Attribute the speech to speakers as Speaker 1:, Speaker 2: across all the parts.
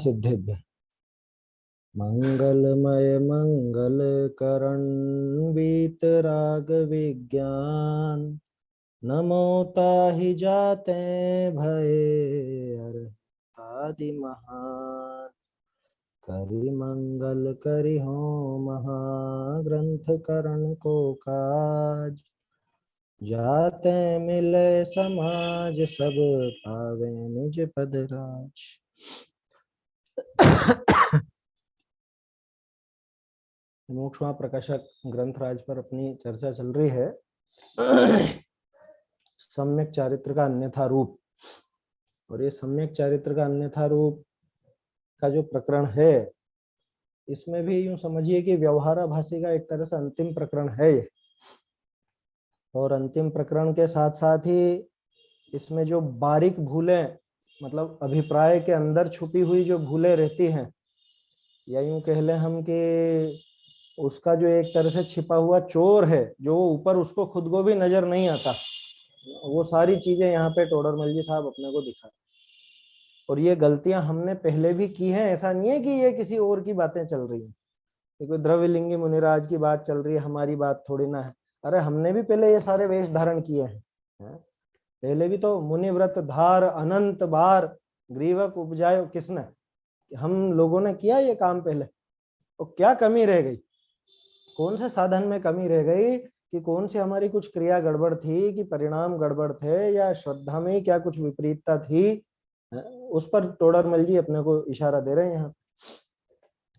Speaker 1: सिद्धिभ्य मंगलमय मंगल करण वीतराग विज्ञान नमो ताहि जाते भये अर्थादि महान करि मंगल करि हो महाग्रंथ करण को काज जाते मिले समाज सब पावे निज पद राज। मोक्षमा प्रकाशक ग्रंथराज पर अपनी चर्चा चल रही है। सम्यक चारित्र का अन्यथा रूप, और ये सम्यक चारित्र का अन्यथा रूप का जो प्रकरण है, इसमें भी यूं समझिए कि व्यवहाराभासी का एक तरह से अंतिम प्रकरण है ये। और अंतिम प्रकरण के साथ साथ ही इसमें जो बारीक भूलें, मतलब अभिप्राय के अंदर छुपी हुई जो भूलें रहती हैं, या यूं कह लें हम कि उसका जो एक तरह से छिपा हुआ चोर है, जो ऊपर उसको खुद को भी नजर नहीं आता, वो सारी चीजें यहाँ पे टोडरमल जी साहब अपने को दिखा। और ये गलतियां हमने पहले भी की हैं, ऐसा नहीं है कि ये किसी और की बातें चल रही हैं, ये कोई द्रव्यलिंगी मुनिराज की बात चल रही है, हमारी बात थोड़ी ना है। अरे हमने भी पहले ये सारे वेश धारण किए हैं, पहले भी तो मुनिव्रत धार अनंत बार ग्रीवक उपजायो किसने, हम लोगों ने किया ये काम पहले। तो क्या कमी रह गई, कौन से साधन में कमी रह गई, कि कौन सी हमारी कुछ क्रिया गड़बड़ थी, कि परिणाम गड़बड़ थे, या श्रद्धा में क्या कुछ विपरीतता थी, उस पर टोडरमल जी अपने को इशारा दे रहे हैं यहाँ।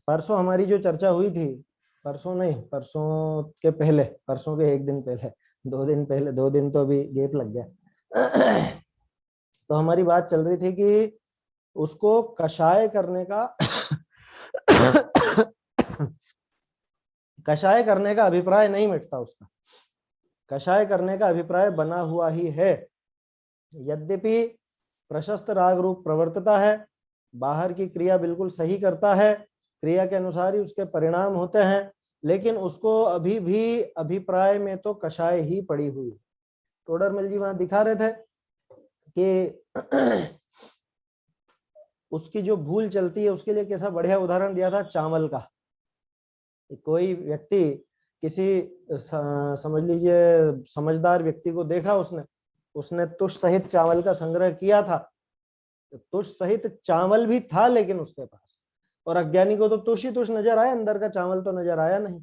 Speaker 1: परसों हमारी जो चर्चा हुई थी, परसों नहीं, परसों के पहले, परसों के एक दिन पहले, 2 दिन पहले, 2 दिन तो अभी गैप लग गया। तो हमारी बात चल रही थी कि उसको कषाय करने का कषाय करने का अभिप्राय नहीं मिटता, उसका कषाय करने का अभिप्राय बना हुआ ही है। यद्यपि प्रशस्त राग रूप प्रवर्तता है, बाहर की क्रिया बिल्कुल सही करता है, क्रिया के अनुसार ही उसके परिणाम होते हैं, लेकिन उसको अभी भी अभिप्राय में तो कषाय ही पड़ी हुई। टोडरमल जी वहां दिखा रहे थे कि उसकी जो भूल चलती है, उसके लिए कैसा बढ़िया उदाहरण दिया था चावल का। कोई व्यक्ति किसी समझ लीजिए समझदार व्यक्ति को देखा, उसने तुष सहित चावल का संग्रह किया था, तुष सहित चावल भी था लेकिन उसके पास, और अज्ञानी को तो तुष ही तुष नजर आया, अंदर का चावल तो नजर आया नहीं।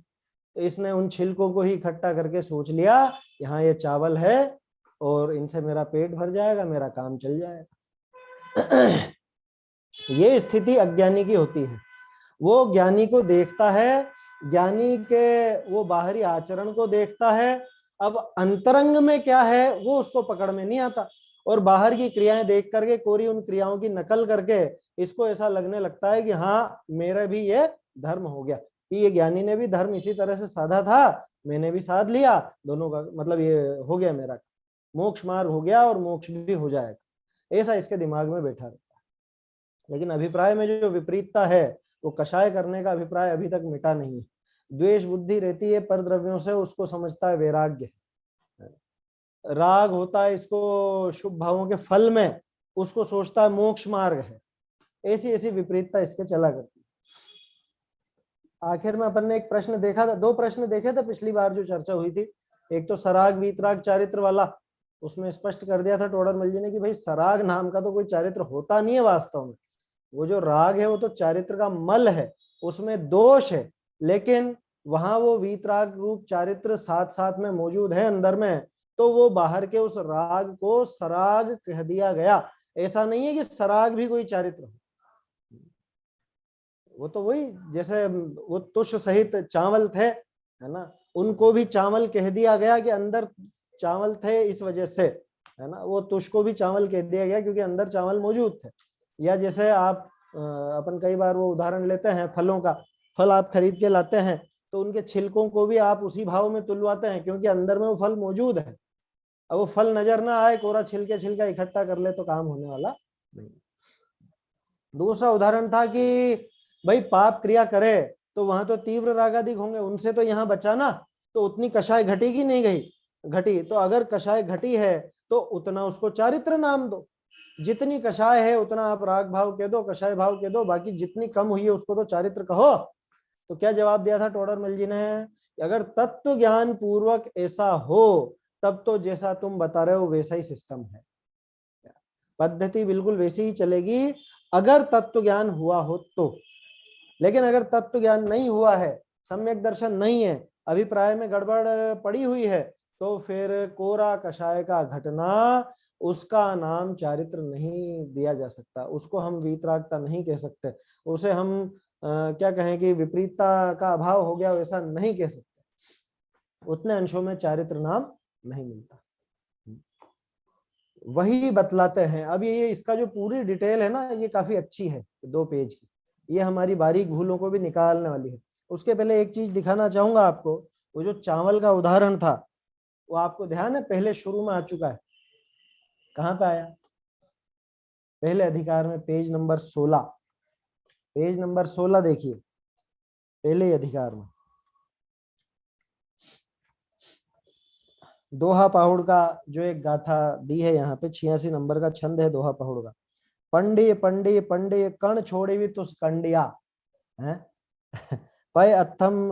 Speaker 1: तो इसने उन छिलकों को ही इकट्ठा करके सोच लिया यहाँ ये चावल है और इनसे मेरा पेट भर जाएगा, मेरा काम चल जाएगा। ये स्थिति अज्ञानी की होती है। वो ज्ञानी को देखता है, ज्ञानी के वो बाहरी आचरण को देखता है, अब अंतरंग में क्या है वो उसको पकड़ में नहीं आता, और बाहर की क्रियाएं देख करके कोरी उन क्रियाओं की नकल करके इसको ऐसा लगने लगता है कि हाँ मेरा भी ये धर्म हो गया, कि ये ज्ञानी ने भी धर्म इसी तरह से साधा था, मैंने भी साध लिया, दोनों का मतलब ये हो गया, मेरा मोक्ष मार्ग हो गया और मोक्ष भी हो जाएगा, ऐसा इसके दिमाग में बैठा रहता है। लेकिन अभिप्राय में जो विपरीतता है, वो कषाय करने का अभिप्राय अभी तक मिटा नहीं है। द्वेष बुद्धि रहती है पर द्रव्यों से, उसको समझता है वैराग्य। राग होता है इसको शुभ भावों के फल में, उसको सोचता है मोक्ष मार्ग है। ऐसी ऐसी विपरीतता इसके चला करती है। आखिर में अपन ने एक प्रश्न देखा था, 2 प्रश्न देखे थे पिछली बार जो चर्चा हुई थी। एक तो सराग वीतराग चारित्र वाला, उसमें स्पष्ट कर दिया था टोडरमल जी ने कि भाई सराग नाम का तो कोई चारित्र होता नहीं है वास्तव में, वो जो राग है वो तो चारित्र का मल है, उसमें दोष है, लेकिन वहां वो वीतराग रूप चारित्र साथ साथ में मौजूद है अंदर में, तो वो बाहर के उस राग को सराग कह दिया गया। ऐसा नहीं है कि सराग भी कोई चारित्र हो, वो तो वही जैसे वो तुष सहित चावल थे, है ना, उनको भी चावल कह दिया गया कि अंदर चावल थे इस वजह से, है ना, वो तुष को भी चावल कह दिया गया क्योंकि अंदर चावल मौजूद थे। या जैसे आप अपन कई बार वो उदाहरण लेते हैं फलों का, फल आप खरीद के लाते हैं तो उनके छिलकों को भी आप उसी भाव में तुलवाते हैं क्योंकि अंदर में वो फल मौजूद है। अब वो फल नजर ना आए, कोरा छिलके छिलका इकट्ठा कर ले तो काम होने वाला नहीं। दूसरा उदाहरण था कि भाई पाप क्रिया करे तो वहां तो तीव्र रागादिक होंगे, उनसे तो यहाँ बचाना, तो उतनी कषाय घटेगी नहीं गई घटी, तो अगर कषाय घटी है तो उतना उसको चारित्र नाम दो। जितनी कषाय है उतना आप राग भाव कह दो, कषाय भाव कह दो, बाकी जितनी कम हुई है उसको तो चारित्र कहो। तो क्या जवाब दिया था टोडरमल जी ने? अगर तत्व ज्ञान पूर्वक ऐसा हो तब तो जैसा तुम बता रहे हो वैसा ही सिस्टम है, पद्धति बिल्कुल वैसी ही चलेगी अगर तत्व ज्ञान हुआ हो तो। लेकिन अगर तत्व ज्ञान नहीं हुआ है, सम्यक दर्शन नहीं है, अभिप्राय में गड़बड़ पड़ी हुई है, तो फिर कोरा कषाय का घटना, उसका नाम चारित्र नहीं दिया जा सकता, उसको हम वीतरागता नहीं कह सकते, उसे हम क्या कहें कि विपरीतता का अभाव हो गया वैसा नहीं कह सकते, उतने अंशों में चारित्र नाम नहीं मिलता। वही बतलाते हैं। अब ये इसका जो पूरी डिटेल है ना, ये काफी अच्छी है 2 पेज की, ये हमारी बारीक भूलों को भी निकालने वाली है। उसके पहले एक चीज दिखाना चाहूंगा आपको, वो जो चावल का उदाहरण था वो आपको ध्यान है पहले शुरू में आ चुका है, कहाँ पे आया? पहले अधिकार में पेज नंबर 16, पेज नंबर 16 देखिए, पहले अधिकार में दोहा पहुड़ का जो एक गाथा दी है यहाँ पे, 86 नंबर का छंद है दोहा पहुड़ का। पंडे पंडे पंडे कण छोड़े भी तुस कंडिया है पय अथम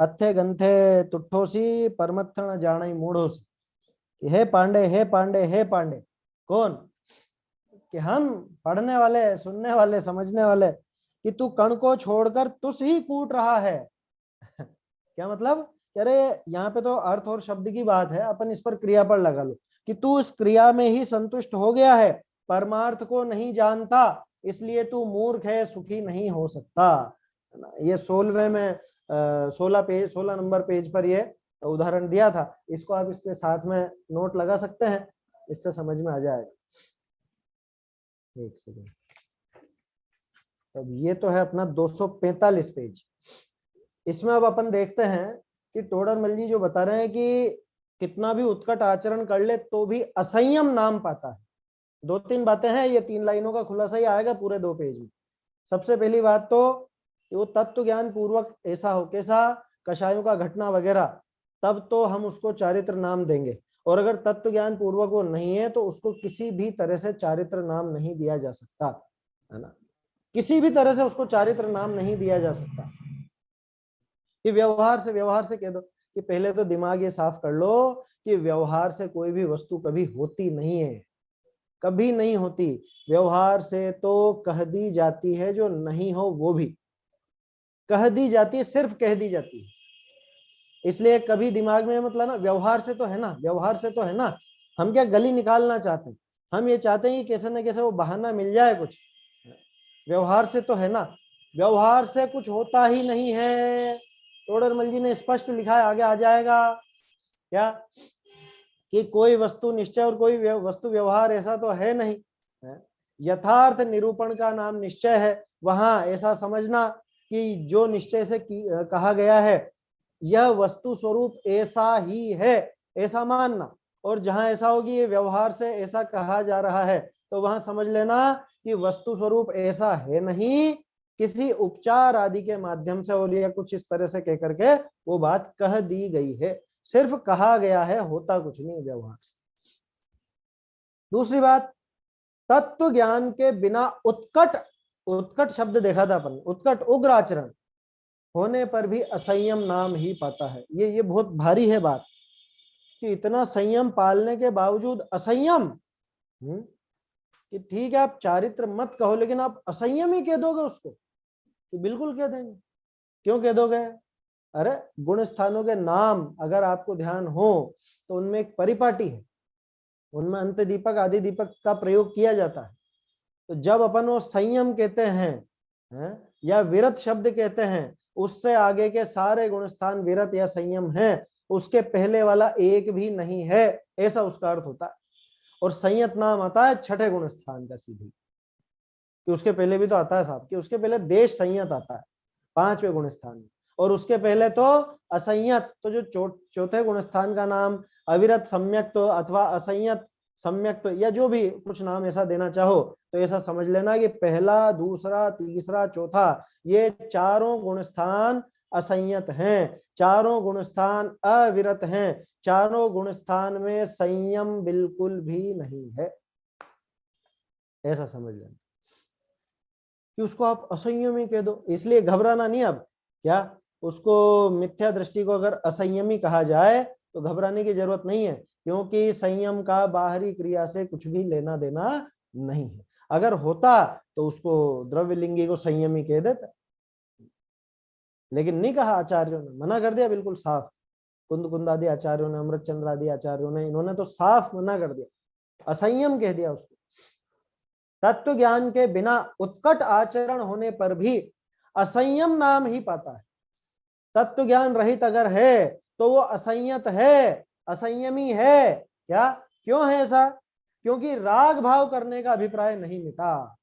Speaker 1: अथे गंथे तुठोसी परमथन जाने मूढ़ोसी। हे पांडे हे पांडे हे पांडे, कौन? कि हम पढ़ने वाले, सुनने वाले, समझने वाले, कि तू कण को छोड़कर तुस ही कूट रहा है क्या मतलब? अरे यहाँ पे तो अर्थ और शब्द की बात है, अपन इस पर क्रिया पर लगा लो कि तू उस क्रिया में ही संतुष्ट हो गया है, परमार्थ को नहीं जानता, इसलिए तू मूर्ख है, सुखी नहीं हो सकता। ये 16वें में 16 नंबर पेज पर ये उदाहरण दिया था, इसको आप इसके साथ में नोट लगा सकते हैं, इससे समझ में आ जाएगा। एक सेकंड, अब ये तो है अपना 245 पेज। इसमें अब अपन देखते हैं कि टोडरमल जी जो बता रहे हैं कि कितना भी उत्कट आचरण कर ले तो भी असंयम नाम पाता है। 2-3 बातें हैं, ये 3 लाइनों का खुलासा ही आएगा पूरे 2 पेज में। सबसे पहली बात तो वो तत्व ज्ञान पूर्वक ऐसा हो, कैसा? कषायों का घटना वगैरह, तब तो हम उसको चारित्र नाम देंगे। और अगर तत्व ज्ञान पूर्वक वो नहीं है तो उसको किसी भी तरह से चारित्र नाम नहीं दिया जा सकता, है ना? किसी भी तरह से उसको चारित्र नाम नहीं दिया जा सकता। कि व्यवहार से कह दो कि पहले तो दिमाग ये साफ कर लो कि व्यवहार से कोई भी वस्तु कभी होती नहीं है, कभी नहीं होती। व्यवहार से तो कह दी जाती है, जो नहीं हो वो भी कह दी जाती है, सिर्फ कह दी जाती है। इसलिए कभी दिमाग में मतलब ना, व्यवहार से तो है ना, व्यवहार से तो है ना, हम क्या गली निकालना चाहते हैं? हम ये चाहते हैं कि कैसे ना कैसे वो बहाना मिल जाए कुछ। व्यवहार से तो है ना, व्यवहार से कुछ होता ही नहीं है। टोडरमल जी ने स्पष्ट लिखा है, आगे आ जाएगा क्या, कि कोई वस्तु निश्चय और कोई वस्तु व्यवहार ऐसा तो है नहीं। यथार्थ निरूपण का नाम निश्चय है। वहां ऐसा समझना कि जो निश्चय से कहा गया है यह वस्तु स्वरूप ऐसा ही है, ऐसा मानना। और जहां ऐसा होगी ये व्यवहार से ऐसा कहा जा रहा है, तो वहां समझ लेना कि वस्तु स्वरूप ऐसा है नहीं, किसी उपचार आदि के माध्यम से और या कुछ इस तरह से कह करके वो बात कह दी गई है, सिर्फ कहा गया है, होता कुछ नहीं व्यवहार से। दूसरी बात, तत्व ज्ञान के बिना उत्कट, उत्कट शब्द देखा था अपन, उत्कट उग्र आचरण होने पर भी असंयम नाम ही पाता है। ये बहुत भारी है बात कि इतना संयम पालने के बावजूद असंयम। कि ठीक है आप चारित्र मत कहो, लेकिन आप असंयम ही कह दोगे उसको, कि बिल्कुल कह देंगे। क्यों कह दोगे? अरे गुण स्थानों के नाम अगर आपको ध्यान हो तो उनमें एक परिपाटी है, उनमें अंत दीपक आदि दीपक का प्रयोग किया जाता है। तो जब अपन वो संयम कहते हैं या विरत शब्द कहते हैं, उससे आगे के सारे गुण स्थान विरत या संयम है, उसके पहले वाला एक भी नहीं है, ऐसा उसका अर्थ होता है। और संयत नाम आता है छठे गुण स्थान का सीधी, कि उसके पहले भी तो आता है साहब, कि उसके पहले देश संयत आता है 5वें गुण स्थान में, और उसके पहले तो असंयत। तो जो चौथे गुण स्थान का नाम अविरत सम्यक तो अथवा असंयत सम्यक तो, या जो भी कुछ नाम ऐसा देना चाहो, तो ऐसा समझ लेना कि पहला, दूसरा, तीसरा, चौथा, ये चारों गुण स्थान असंयत हैं, चारों गुण स्थान अविरत हैं, चारों गुण स्थान में संयम बिल्कुल भी नहीं है। ऐसा समझ लेना कि उसको आप असंयमी कह दो, इसलिए घबराना नहीं। अब क्या उसको मिथ्या दृष्टि को अगर असंयमी कहा जाए तो घबराने की जरूरत नहीं है, क्योंकि संयम का बाहरी क्रिया से कुछ भी लेना देना नहीं है। अगर होता तो उसको द्रव्यलिंगी को संयमी कह देता, लेकिन नहीं कहा, आचार्यों ने मना कर दिया बिल्कुल साफ। कुंद आदि आचार्यों ने, अमृतचंद्र आदि आचार्यों ने, इन्होंने तो साफ मना कर दिया, असंयम कह दिया उसको। तत्व ज्ञान के बिना उत्कट आचरण होने पर भी असंयम नाम ही पाता है। तत्व ज्ञान रहित अगर है तो वो असंयत है, असंयमी है। क्या, क्यों है ऐसा? क्योंकि राग भाव करने का अभिप्राय नहीं मिटा।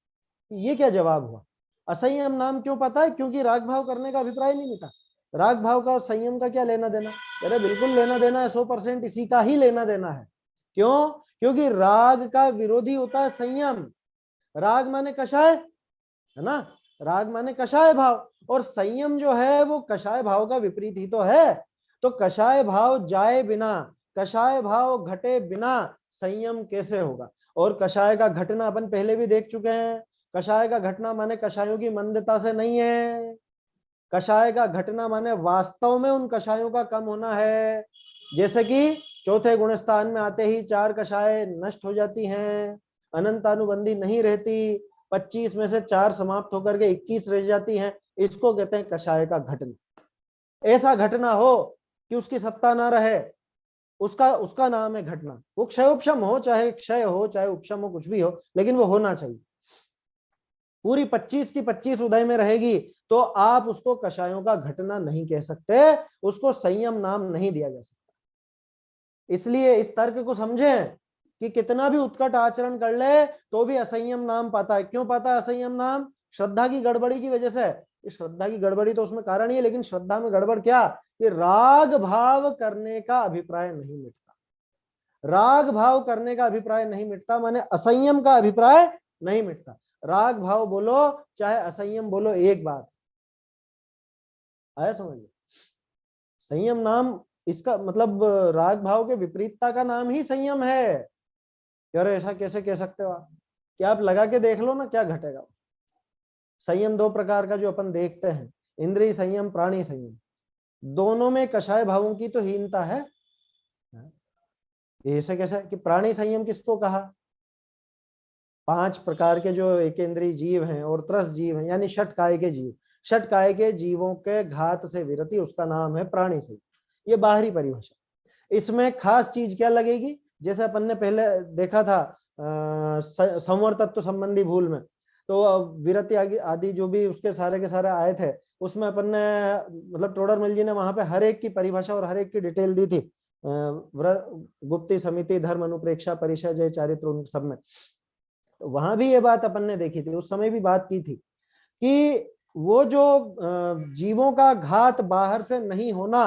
Speaker 1: ये क्या जवाब हुआ? असंयम नाम क्यों पता है? क्योंकि राग भाव करने का अभिप्राय नहीं मिटा। राग भाव का संयम का क्या लेना देना? अरे बिल्कुल लेना देना है, 100% इसी का ही लेना देना है। क्यों? क्योंकि राग का विरोधी होता है संयम। राग माने कषाय है ना, राग माने कषाय भाव, और संयम जो है वो कषाय भाव का विपरीत ही तो है। तो कषाय भाव जाए बिना, कषाय भाव घटे बिना संयम कैसे होगा? और कषाय का घटना अपन पहले भी देख चुके हैं। कषाय का घटना माने कषायों की मंदता से नहीं है, कषाय का घटना माने वास्तव में उन कषायों का कम होना है। जैसे कि चौथे गुणस्थान में आते ही 4 कषाय नष्ट हो जाती हैं, अनंतानुबंधी नहीं रहती, 25 में से 4 समाप्त होकर के 21 रह जाती हैं। इसको कहते हैं कषाय का घटना। ऐसा घटना हो कि उसकी सत्ता ना रहे, उसका नाम है घटना। वो क्षयोपशम हो, चाहे क्षय हो, चाहे उपशम हो, कुछ भी हो, लेकिन वो होना चाहिए। पूरी 25 की 25 उदय में रहेगी तो आप उसको कषायों का घटना नहीं कह सकते, उसको संयम नाम नहीं दिया जा सकता। इसलिए इस तर्क को समझें कि कितना भी उत्कट आचरण कर ले तो भी असंयम नाम पाता है। क्यों पाता है असंयम नाम? श्रद्धा की गड़बड़ी की वजह से। श्रद्धा की गड़बड़ी तो उसमें कारण ही है, लेकिन श्रद्धा में गड़बड़ क्या कि राग भाव करने का अभिप्राय नहीं मिटता। राग भाव करने का अभिप्राय नहीं मिटता माने असंयम का अभिप्राय नहीं मिटता। राग भाव बोलो चाहे असंयम बोलो, एक बात आया समझ में? संयम नाम इसका मतलब राग भाव के विपरीतता का नाम ही संयम है। यार ऐसा कैसे कह सकते हो आप? क्या आप लगा के देख लो ना क्या घटेगा। संयम 2 प्रकार का जो अपन देखते हैं, इंद्रिय संयम, प्राणी संयम, दोनों में कषाय भावों की तो हीनता है। ऐसे कैसे कि प्राणी संयम किसको कहा? 5 प्रकार के जो एकेंद्रीय जीव हैं और त्रस जीव हैं, यानी षटकाय के जीव, षटकाय के जीवों के घात से विरति, उसका नाम है प्राणी संयम। ये बाहरी परिभाषा। इसमें खास चीज क्या लगेगी? जैसे अपन ने पहले देखा था संवर तत्व संबंधी भूल में, तो विरति आदि जो भी उसके सारे के सारे आए थे, उसमें अपन ने मतलब टोडरमल जी ने वहां पे हर एक की परिभाषा और हर एक की डिटेल दी थी। गुप्ती, समिति, धर्म, अनुप्रेक्षा, परिचय, जय, चारित्र, उन सब में। तो वहां भी ये बात अपन ने देखी थी, उस समय भी बात की थी कि वो जो जीवों का घात बाहर से नहीं होना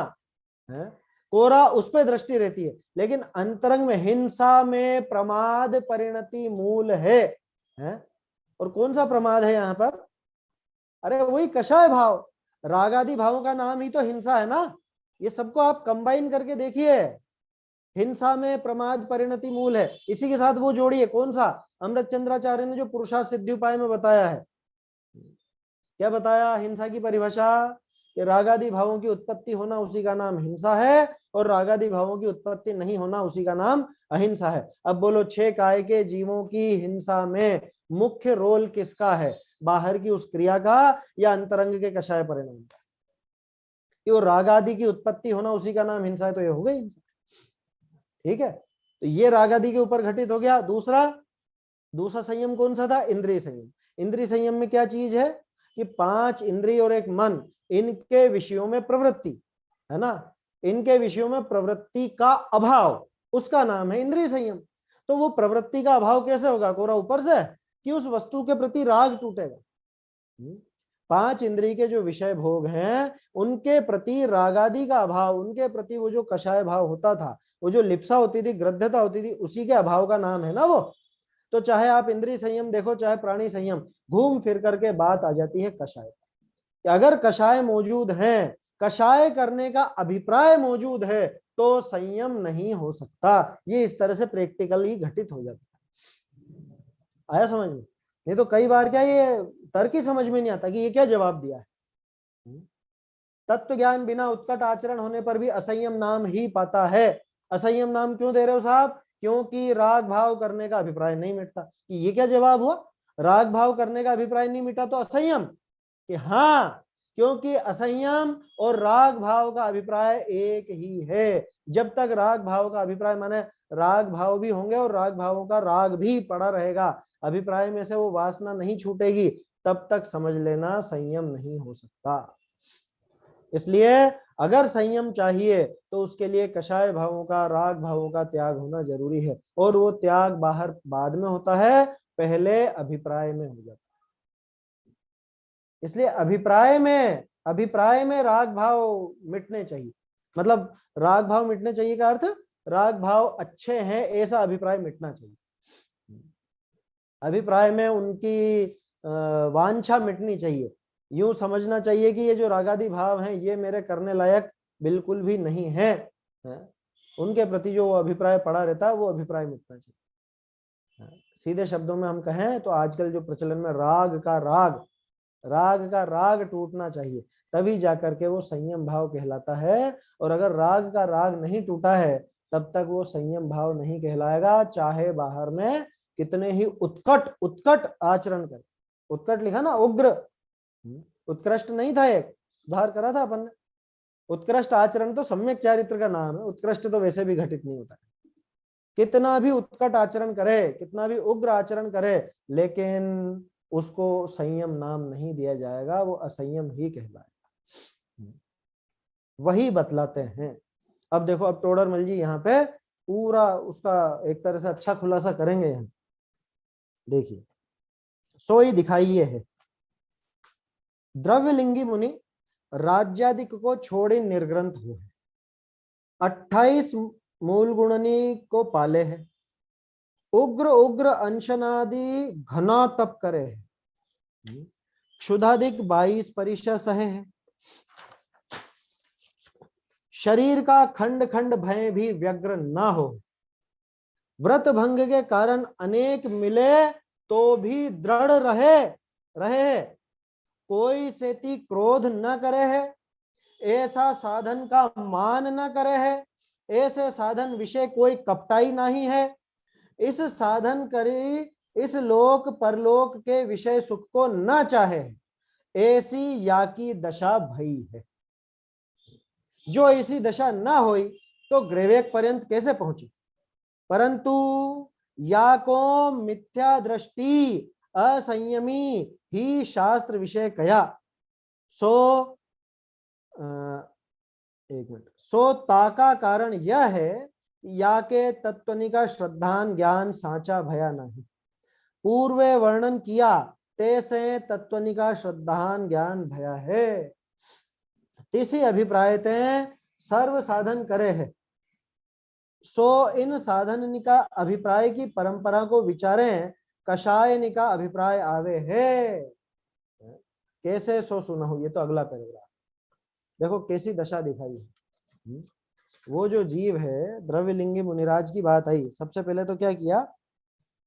Speaker 1: है, कोरा उस पर दृष्टि रहती है, लेकिन अंतरंग में हिंसा में प्रमाद परिणति मूल है। और कौन सा प्रमाद है यहाँ पर? अरे वही कषाय भाव, रागादि भावों का नाम ही तो हिंसा है ना। ये सबको आप कंबाइन करके देखिए, हिंसा में प्रमाद परिणति मूल है। इसी के साथ वो जोड़िए, कौन सा? अमृतचंद्राचार्य ने जो पुरुषार्थ सिद्धि उपाय में बताया है। क्या बताया हिंसा की परिभाषा? कि रागादि भावों की उत्पत्ति होना उसी का नाम हिंसा है, और रागादि भावों की उत्पत्ति नहीं होना उसी का नाम अहिंसा है। अब बोलो 6 काय के जीवों की हिंसा में मुख्य रोल किसका है? बाहर की उस क्रिया का या अंतरंग के कषाय परिणाम का? कि वो रागादि की उत्पत्ति होना उसी का नाम हिंसा है, तो ये हो गई हिंसा। ठीक है, तो ये रागादि के ऊपर घटित हो गया। दूसरा संयम कौन सा था? इंद्रिय संयम। इंद्रिय संयम में क्या चीज है कि 5 इंद्रिय और एक मन, इनके विषयों में प्रवृत्ति है ना, इनके विषयों में प्रवृत्ति का अभाव, उसका नाम है इंद्रिय संयम। तो वो प्रवृत्ति का अभाव कैसे होगा? कोरा ऊपर से कि उस वस्तु के प्रति राग टूटेगा। 5 इंद्रिय के जो विषय भोग हैं उनके प्रति रागादि का अभाव, उनके प्रति वो जो कषाय भाव होता था, वो जो लिप्सा होती थी, ग्रद्धता होती थी, उसी के अभाव का नाम है ना वो। तो चाहे आप इंद्रिय संयम देखो चाहे प्राणी संयम, घूम फिर करके बात आ जाती है कषाय। अगर कषाय मौजूद है, कषाय करने का अभिप्राय मौजूद है, तो संयम नहीं हो सकता। ये इस तरह से प्रैक्टिकली घटित हो जाता है। आया समझ में? नहीं तो कई बार क्या ये तर्क ही समझ में नहीं आता कि ये क्या जवाब दिया है। तत्व ज्ञान बिना उत्कट आचरण होने पर भी असंयम नाम ही पाता है। असंयम नाम क्यों दे रहे हो साहब? क्योंकि राग भाव करने का अभिप्राय नहीं मिटता। कि ये क्या जवाब हुआ? राग भाव करने का अभिप्राय नहीं मिटा तो असंयम? कि हाँ, क्योंकि असंयम और राग भाव का अभिप्राय एक ही है। जब तक राग भाव का अभिप्राय माने राग भाव भी होंगे और राग भावों का राग भी पड़ा रहेगा, अभिप्राय में से वो वासना नहीं छूटेगी, तब तक समझ लेना संयम नहीं हो सकता। इसलिए अगर संयम चाहिए तो उसके लिए कषाय भावों का, राग भावों का त्याग होना जरूरी है। और वो त्याग बाहर बाद में होता है, पहले अभिप्राय में हो जाता है। इसलिए अभिप्राय में राग भाव मिटने चाहिए। मतलब राग भाव मिटने चाहिए का अर्थ राग भाव अच्छे हैं ऐसा अभिप्राय मिटना चाहिए। अभिप्राय में उनकी वांछा मिटनी चाहिए। यूं समझना चाहिए कि ये जो रागादि भाव हैं ये मेरे करने लायक बिल्कुल भी नहीं है, उनके प्रति जो अभिप्राय पड़ा रहता है वो अभिप्राय मिटना चाहिए। सीधे शब्दों में हम कहें तो आजकल जो प्रचलन में राग का राग टूटना चाहिए, तभी जाकर के वो संयम भाव कहलाता है। और अगर राग का राग नहीं टूटा है तब तक वो संयम भाव नहीं कहलाएगा, चाहे बाहर में कितने ही उत्कट आचरण करे। उत्कट लिखा ना, उग्र, उत्कृष्ट नहीं था, एक उद्धार करा था अपन ने। उत्कृष्ट आचरण तो सम्यक चारित्र का नाम है, उत्कृष्ट तो वैसे भी घटित नहीं होता। कितना भी उत्कट आचरण करे, कितना भी उग्र आचरण करे, लेकिन उसको संयम नाम नहीं दिया जाएगा, वो असंयम ही कहलाएगा। वही बतलाते हैं। अब देखो, अब टोडरमल जी यहाँ पे पूरा उसका एक तरह से अच्छा खुलासा करेंगे। यहाँ देखिए, सोई दिखाई ये है, द्रव्यलिंगी मुनि राज्यादिक को छोड़े निर्ग्रंथ हुए, 28 मूल गुणनी को पाले है, उग्र उग्र अंशनादि घना तप करे है, क्षुधाधिक 22 परिशा सहे है, शरीर का खंड खंड भय भी व्यग्र ना हो, व्रत भंग के कारण अनेक मिले तो भी दृढ़ रहे, कोई सेती क्रोध न करे है, ऐसा साधन का मान न करे है, ऐसे साधन विषय कोई कपटाई नहीं है, इस साधन करी इस लोक परलोक के विषय सुख को न चाहे, ऐसी या की दशा भई है। जो ऐसी दशा न हुई तो ग्रेवेक पर्यंत कैसे पहुंची, परंतु या को मिथ्या दृष्टि असंयमी ही शास्त्र विषय कया, सो एक मिनट, सो ताका कारण यह है या के तत्वनिका श्रद्धान ज्ञान साचा भया नहीं, पूर्वे वर्णन किया तैसे तत्वनिका श्रद्धान ज्ञान भया है। तीसरी अभिप्राय सर्व साधन करे है, सो इन साधन निका अभिप्राय की परंपरा को विचारें, कषाय निका अभिप्राय आवे है, कैसे सो सुना हो। ये तो अगला पैराग्राफ देखो कैसी दशा दिखाई है। वो जो जीव है, द्रव्यलिंगी मुनिराज की बात आई, सबसे पहले तो क्या किया,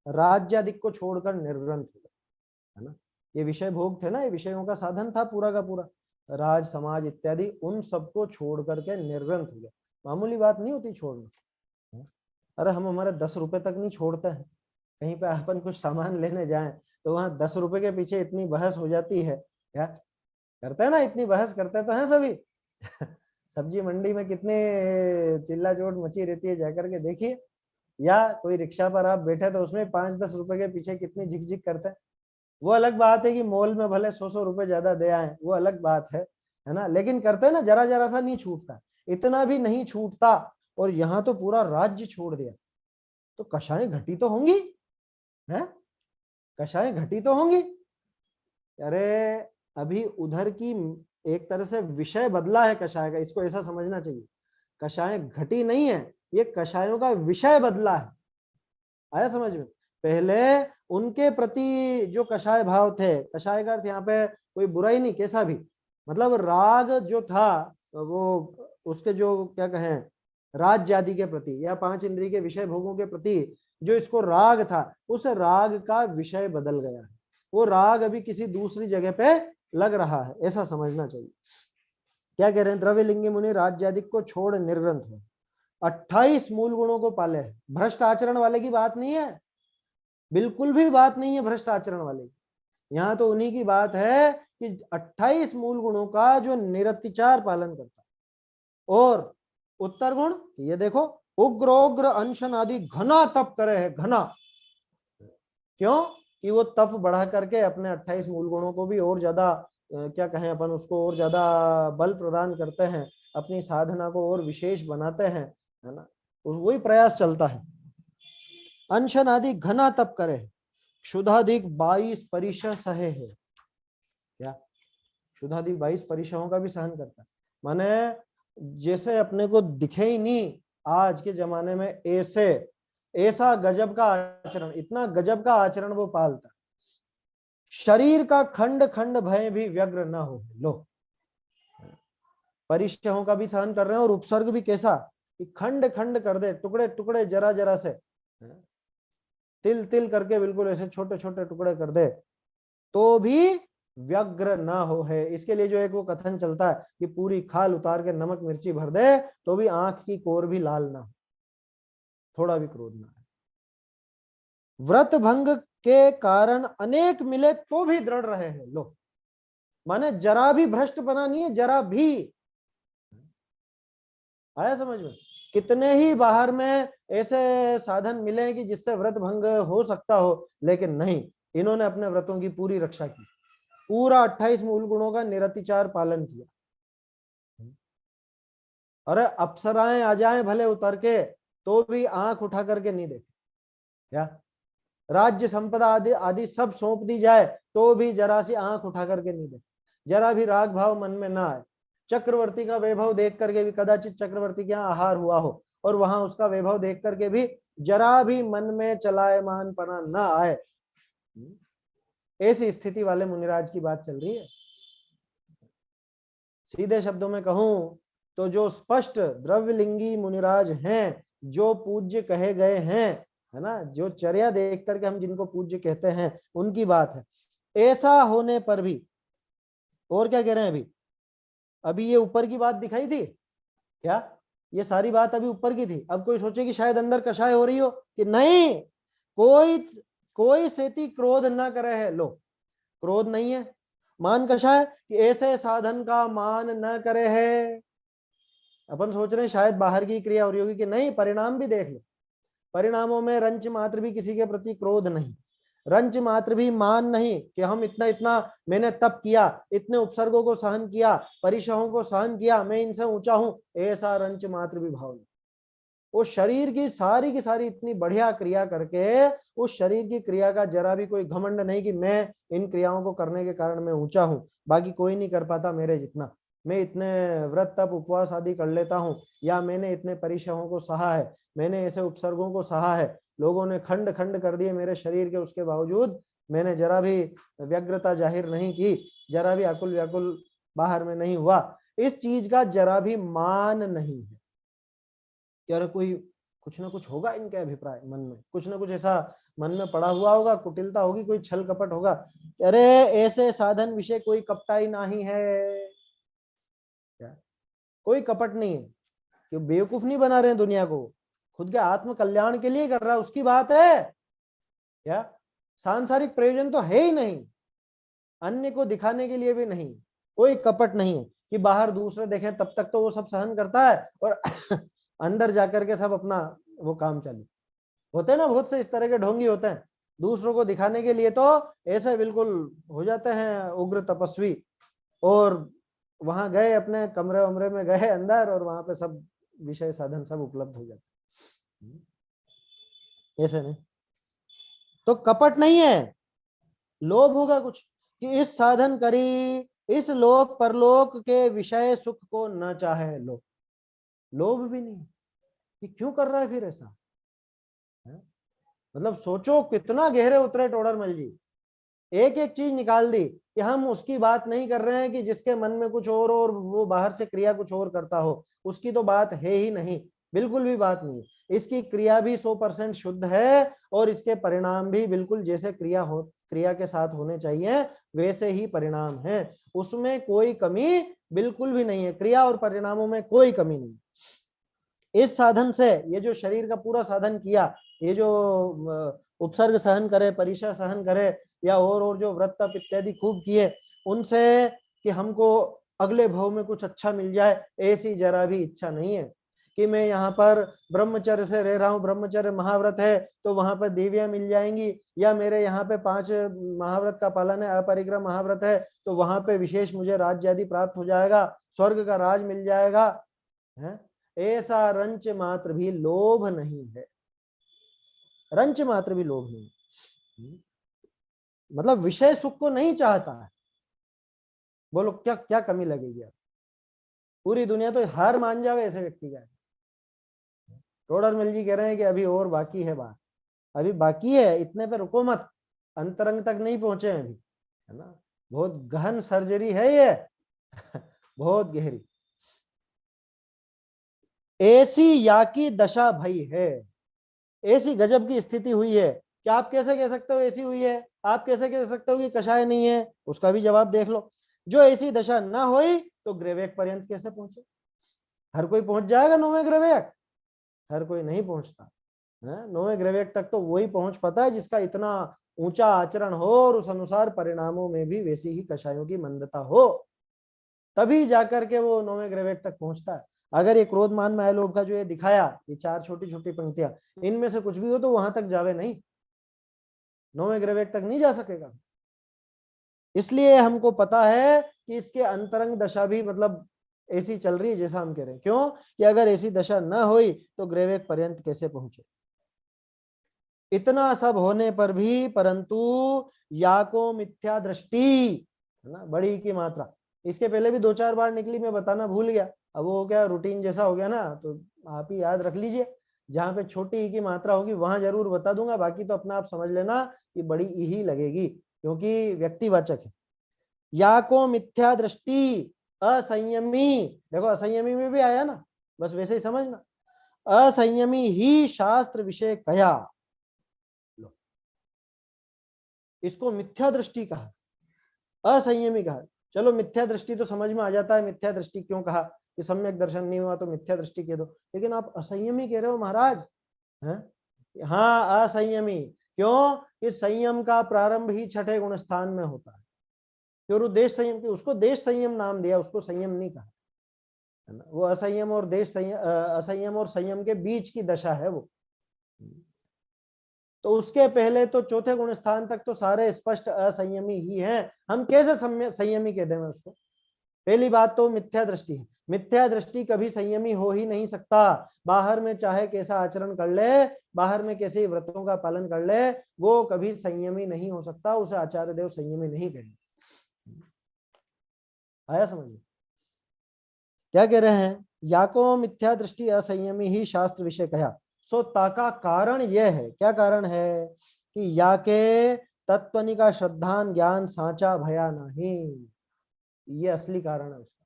Speaker 1: राज्यादिक को छोड़कर निर्ग्रंथ हो गया, है ना। ये विषय भोग थे ना, ये विषयों का साधन था पूरा का पूरा, राज समाज इत्यादि, उन सबको छोड़ करके निर्ग्रंथ हो गया। मामूली बात नहीं होती छोड़ना। अरे हम हमारे 10 रुपए तक नहीं छोड़ते हैं, कहीं पे अपन कुछ सामान लेने जाएं तो वहां 10 रुपए के पीछे इतनी बहस हो जाती है। क्या करते हैं ना, इतनी बहस करते तो हैं सभी। सब्जी मंडी में कितने चिल्ला चोट मची रहती है, जाकर के देखिए। या कोई रिक्शा पर आप बैठे तो उसमें 5-10 रुपए के पीछे कितनी झिकझिक करते हैं। वो अलग बात है कि मॉल में भले 100 रुपए ज्यादा दे आए, वो अलग बात है ना, लेकिन करते हैं ना, जरा जरा सा नहीं छूटता, इतना भी नहीं छूटता। और यहाँ तो पूरा राज्य छोड़ दिया, तो कषाएं घटी तो होंगी, है कषाएं घटी तो होंगी। अरे अभी उधर की एक तरह से विषय बदला है कषाय का, इसको ऐसा समझना चाहिए। कषाएं घटी नहीं है, ये कषायों का विषय बदला है। आया समझ में? पहले उनके प्रति जो कषाय भाव थे, कषाय का अर्थ यहाँ पे कोई बुराई नहीं, कैसा भी, मतलब राग जो था वो उसके जो क्या कहें, राज्य आदि के प्रति या 5 इंद्रिय के विषय भोगों के प्रति जो इसको राग था उस राग का विषय बदल गया है, वो राग अभी किसी दूसरी जगह पे लग रहा है, ऐसा समझना चाहिए। क्या कह रहे हैं, द्रव्यलिंगी मुनि राज्यादिक को छोड़ निर्ग्रंथ हो, 28 मूल गुणों को पाले है। भ्रष्ट आचरण वाले की बात नहीं है, बिल्कुल भी बात नहीं है भ्रष्ट आचरण वाले की। यहाँ तो उन्हीं की बात है कि 28 मूल गुणों का जो निरतिचार पालन करता है। और उत्तर गुण ये देखो, उग्र अनशन आदि घना तप करे है, घना। क्यों कि वो तप बढ़ा करके अपने 28 मूल गुणों को भी और ज्यादा क्या कहें अपन उसको, और ज्यादा बल प्रदान करते हैं, अपनी साधना को और विशेष बनाते हैं, है ना, वही प्रयास चलता है। अनशन आदि घना तप करे, क्षुधाधिक 22 परिशह सहे है। क्या क्षुधाधिक 22 परिशहों का भी सहन करता है, माने जैसे अपने को दिखे ही नहीं आज के जमाने में, ऐसा गजब का आचरण, इतना गजब का आचरण वो पालता। शरीर का खंड खंड भय भी व्यग्र न हो। लो, परिशहों का भी सहन कर रहे हैं, और उपसर्ग भी कैसा कि खंड खंड कर दे, टुकड़े टुकड़े जरा जरा से, तिल तिल करके बिल्कुल ऐसे छोटे छोटे टुकड़े कर दे, तो भी व्यग्र ना हो है। इसके लिए जो एक वो कथन चलता है कि पूरी खाल उतार के नमक मिर्ची भर दे तो भी आंख की कोर भी लाल ना हो, थोड़ा भी क्रोध ना है। व्रत भंग के कारण अनेक मिले तो भी दृढ़ रहे हैं। लो, माने जरा भी भ्रष्ट बना नहीं है, जरा भी। आया समझ में? कितने ही बाहर में ऐसे साधन मिले कि जिससे व्रत भंग हो सकता हो, लेकिन नहीं, इन्होंने अपने व्रतों की पूरी रक्षा की, पूरा 28 मूल गुणों का निरतिचार पालन किया। अरे अप्सराएं आ जाएं भले उतर के, तो भी आंख उठा करके नहीं देखे। क्या राज्य संपदा आदि आदि सब सौंप दी जाए तो भी जरा सी आंख उठा करके नहीं देखे, जरा भी राग भाव मन में ना आए। चक्रवर्ती का वैभव देख करके भी, कदाचित चक्रवर्ती के यहाँ आहार हुआ हो और वहां उसका वैभव देख करके भी जरा भी मन में चलायमान पना ना आए, ऐसी स्थिति वाले मुनिराज की बात चल रही है। सीधे शब्दों में कहूं तो जो स्पष्ट द्रव्यलिंगी मुनिराज हैं, जो पूज्य कहे गए हैं, है ना, जो चर्या देख करके हम जिनको पूज्य कहते हैं, उनकी बात है। ऐसा होने पर भी, और क्या कह रहे हैं अभी ये ऊपर की बात दिखाई थी क्या, ये सारी बात अभी ऊपर की थी। अब कोई सोचे कि शायद अंदर कषाय हो रही हो, कि नहीं, कोई सेती क्रोध ना करे है। लो, क्रोध नहीं है, मान कषाय कि ऐसे साधन का मान न करे है। अपन सोच रहे हैं शायद बाहर की क्रिया हो रही होगी, कि नहीं, परिणाम भी देख लो, परिणामों में रंच मात्र भी किसी के प्रति क्रोध नहीं, रंच मात्र भी मान नहीं कि हम इतना इतना मैंने तप किया, इतने उपसर्गों को सहन किया, परिशहों को सहन किया, मैं इनसे ऊंचा हूं, ऐसा रंच मात्र भी भाव नहीं। वो शरीर की सारी इतनी बढ़िया क्रिया करके, उस शरीर की क्रिया का जरा भी कोई घमंड नहीं कि मैं इन क्रियाओं को करने के कारण मैं ऊंचा हूं, बाकी कोई नहीं कर पाता मेरे जितना, मैं इतने व्रत तप उपवास आदि कर लेता हूं, या मैंने इतने परिशहों को सहा है, मैंने ऐसे उपसर्गों को सहा है, लोगों ने खंड खंड कर दिए मेरे शरीर के, उसके बावजूद मैंने जरा भी व्यग्रता जाहिर नहीं की, जरा भी आकुल व्याकुल बाहर में नहीं हुआ। इस चीज का जरा भी मान नहीं है कि अरे कोई कुछ ना कुछ होगा, इनके अभिप्राय मन में कुछ ना कुछ ऐसा मन में पड़ा हुआ होगा, कुटिलता होगी, कोई छल कपट होगा। अरे ऐसे साधन विषय कोई कपटाई नहीं है, क्या कोई कपट नहीं है, कि बेवकूफ नहीं बना रहे हैं दुनिया को, खुद के आत्म कल्याण के लिए कर रहा है, उसकी बात है। क्या सांसारिक प्रयोजन तो है ही नहीं, अन्य को दिखाने के लिए भी नहीं, कोई कपट नहीं है कि बाहर दूसरे देखें तब तक तो वो सब सहन करता है, और अंदर जाकर के सब अपना वो काम चालू होते हैं ना। बहुत से इस तरह के ढोंगी होते हैं, दूसरों को दिखाने के लिए तो ऐसे बिल्कुल हो जाते हैं उग्र तपस्वी, और वहां गए अपने कमरे वमरे में गए अंदर, और वहां पे सब विषय साधन सब उपलब्ध हो जाते, ऐसे नहीं। तो कपट नहीं है, लोभ होगा कुछ कि इस साधन करी, इस लोक परलोक के विषय सुख को न चाहे, लोभ भी नहीं कि क्यों कर रहा है फिर ऐसा, है? मतलब सोचो कितना गहरे उतरे टोडरमल जी, एक एक चीज निकाल दी कि हम उसकी बात नहीं कर रहे हैं कि जिसके मन में कुछ और वो बाहर से क्रिया कुछ और करता हो, उसकी तो बात है ही नहीं, बिल्कुल भी बात नहीं। इसकी क्रिया भी 100% शुद्ध है और इसके परिणाम भी बिल्कुल जैसे क्रिया के साथ होने चाहिए वैसे ही परिणाम है, उसमें कोई कमी बिल्कुल भी नहीं है, क्रिया और परिणामों में कोई कमी नहीं। इस साधन से ये जो शरीर का पूरा साधन किया, ये जो उपसर्ग सहन करे, परिचय सहन करे, या और जो व्रत तप इत्यादि खूब किए, उनसे कि हमको अगले भव में कुछ अच्छा मिल जाए, ऐसी जरा भी इच्छा नहीं है कि मैं यहाँ पर ब्रह्मचर्य से रह रहा हूँ, ब्रह्मचर्य महाव्रत है तो वहां पर देवियां मिल जाएंगी, या मेरे यहाँ पे 5 महाव्रत का पालन है, अपरिग्रह महाव्रत है तो वहां पे विशेष मुझे राज्य आदि प्राप्त हो जाएगा, स्वर्ग का राज मिल जाएगा, है? ऐसा रंच मात्र भी लोभ नहीं है, रंच मात्र भी लोभ नहीं, मतलब विषय सुख को नहीं चाहता है। बोलो क्या क्या कमी लगेगी आप? पूरी दुनिया तो हार मान जावे ऐसे व्यक्ति का। टोडरमल जी कह रहे हैं कि अभी और बाकी है बात, अभी बाकी है, इतने पे रुको मत, अंतरंग तक नहीं पहुंचे अभी, है ना, बहुत गहन सर्जरी है ये बहुत गहरी। ऐसी या की दशा भई है, ऐसी गजब की स्थिति हुई है। क्या आप कैसे कह सकते हो ऐसी हुई है? आप कैसे कह सकते हो कि कषाय नहीं है? उसका भी जवाब देख लो। जो ऐसी दशा ना हुई तो ग्रेवेक पर्यंत कैसे पहुंचे? हर कोई पहुंच जाएगा 9वें ग्रेवेक? हर कोई नहीं पहुंचता है। 9वें ग्रेवेक तक तो वही पहुंच पाता है जिसका इतना ऊंचा आचरण हो और उस अनुसार परिणामों में भी वैसी ही कषायों की मंदता हो, तभी जाकर के वो 9वें ग्रेवेक तक पहुंचता है। अगर ये क्रोध मान माया लोभ का जो ये दिखाया, ये 4 छोटी छोटी पंक्तियां, इनमें से कुछ भी हो तो वहां तक जावे नहीं, 9वें ग्रेवेक तक नहीं जा सकेगा। इसलिए हमको पता है कि इसके अंतरंग दशा भी मतलब ऐसी चल रही है जैसा हम कह रहे हैं। क्यों? कि अगर ऐसी दशा न हुई तो ग्रेवेक पर्यंत कैसे पहुंचे? इतना सब होने पर भी परंतु या को मिथ्या दृष्टि, है ना, बड़ी की मात्रा, इसके पहले भी 2-4 बार निकली, मैं बताना भूल गया, अब वो क्या रूटीन जैसा हो गया ना, तो आप ही याद रख लीजिए, जहां पे छोटी ई की मात्रा होगी वहां जरूर बता दूंगा, बाकी तो अपना आप समझ लेना कि बड़ी ई ही लगेगी क्योंकि व्यक्तिवाचक है। या को मिथ्या दृष्टि असंयमी, देखो असंयमी में भी आया ना, बस वैसे ही समझना, असंयमी ही शास्त्र विषय कया, इसको मिथ्या दृष्टि कहा, असंयमी कहा। चलो मिथ्या दृष्टि तो समझ में आ जाता है, मिथ्या दृष्टि क्यों कहा, कि सम्यक दर्शन नहीं हुआ तो मिथ्या दृष्टि कह दो, लेकिन आप असंयमी कह रहे हो महाराज, हैं? हाँ असंयमी, क्यों? कि संयम का प्रारंभ ही 6ठे गुण स्थान में होता है, फिर देश संयम, उसको देश संयम नाम दिया, उसको संयम नहीं कहा, है ना, वो असंयम और देश संयम, असंयम और संयम के बीच की दशा है वो। तो उसके पहले तो 4थे गुण स्थान तक तो सारे स्पष्ट असंयमी ही हैं, हम कैसे संयमी कह दें उसको? पहली बात तो मिथ्या दृष्टि है, मिथ्या दृष्टि कभी संयमी हो ही नहीं सकता, बाहर में चाहे कैसा आचरण कर ले, बाहर में कैसे व्रतों का पालन कर ले, वो कभी संयमी नहीं हो सकता, उसे आचार्य देव संयमी नहीं कहेंगे। आया समझ? क्या कह रहे हैं? या को मिथ्या दृष्टि असंयमी ही शास्त्र विषय कहा। सो ताका कारण यह है, क्या कारण है? कि या के तत्वनिका श्रद्धान ज्ञान साचा भया नहीं, ये असली कारण है उसका।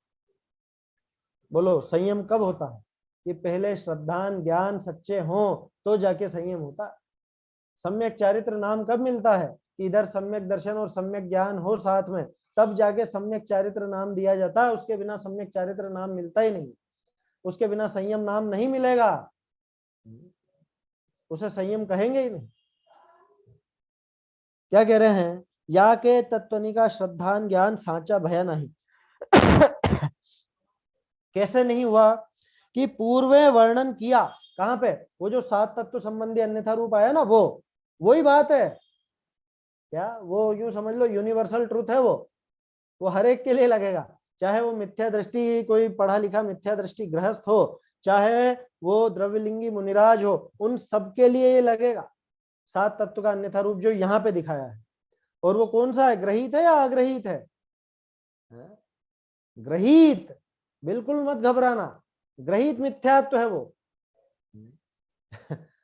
Speaker 1: बोलो संयम कब होता है? कि पहले श्रद्धान ज्ञान सच्चे हो तो जाके संयम होता है। सम्यक चारित्र नाम कब मिलता है? कि इधर सम्यक दर्शन और सम्यक ज्ञान हो साथ में, तब जाके सम्यक चारित्र नाम दिया जाता है, उसके बिना सम्यक चारित्र नाम मिलता ही नहीं, उसके बिना संयम नाम नहीं मिलेगा, उसे संयम कहेंगे ही नहीं। क्या कह रहे हैं? या के तत्वनिका श्रद्धान ज्ञान साचा भया नहीं कैसे नहीं हुआ? कि पूर्वे वर्णन किया, कहां पे? वो जो 7 तत्व संबंधी अन्यथा रूप आया ना, वो वही बात है क्या? वो यूं समझ लो यूनिवर्सल ट्रूथ है वो हर एक के लिए लगेगा, चाहे वो मिथ्या दृष्टि कोई पढ़ा लिखा मिथ्या दृष्टि गृहस्थ हो, चाहे वो द्रव्यलिंगी मुनिराज हो, उन सबके लिए ये लगेगा 7 तत्व का अन्यथा रूप जो यहाँ पे दिखाया है। और वो कौन सा है? ग्रहित है या अग्रहित है? ग्रहित, बिल्कुल मत घबराना, ग्रहित मिथ्यात्व है वो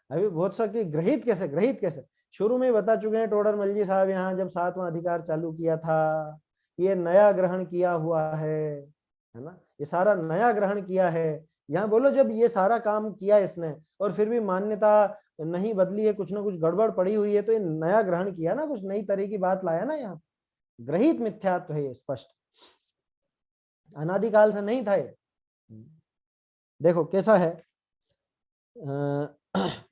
Speaker 1: अभी बहुत सा कि ग्रहित कैसे, ग्रहित कैसे? शुरू में बता चुके हैं टोडरमल जी साहब, यहाँ जब 7वां अधिकार चालू किया था, ये नया ग्रहण किया हुआ है ना, ये सारा नया ग्रहण किया है, यहाँ बोलो जब ये सारा काम किया इसने और फिर भी मान्यता नहीं बदली है, कुछ ना कुछ गड़बड़ पड़ी हुई है, तो ये नया ग्रहण किया ना, कुछ नई तरह की बात लाया ना, यहाँ ग्रहित मिथ्यात्व है ये स्पष्ट, अनादिकाल से नहीं था ये। देखो कैसा है,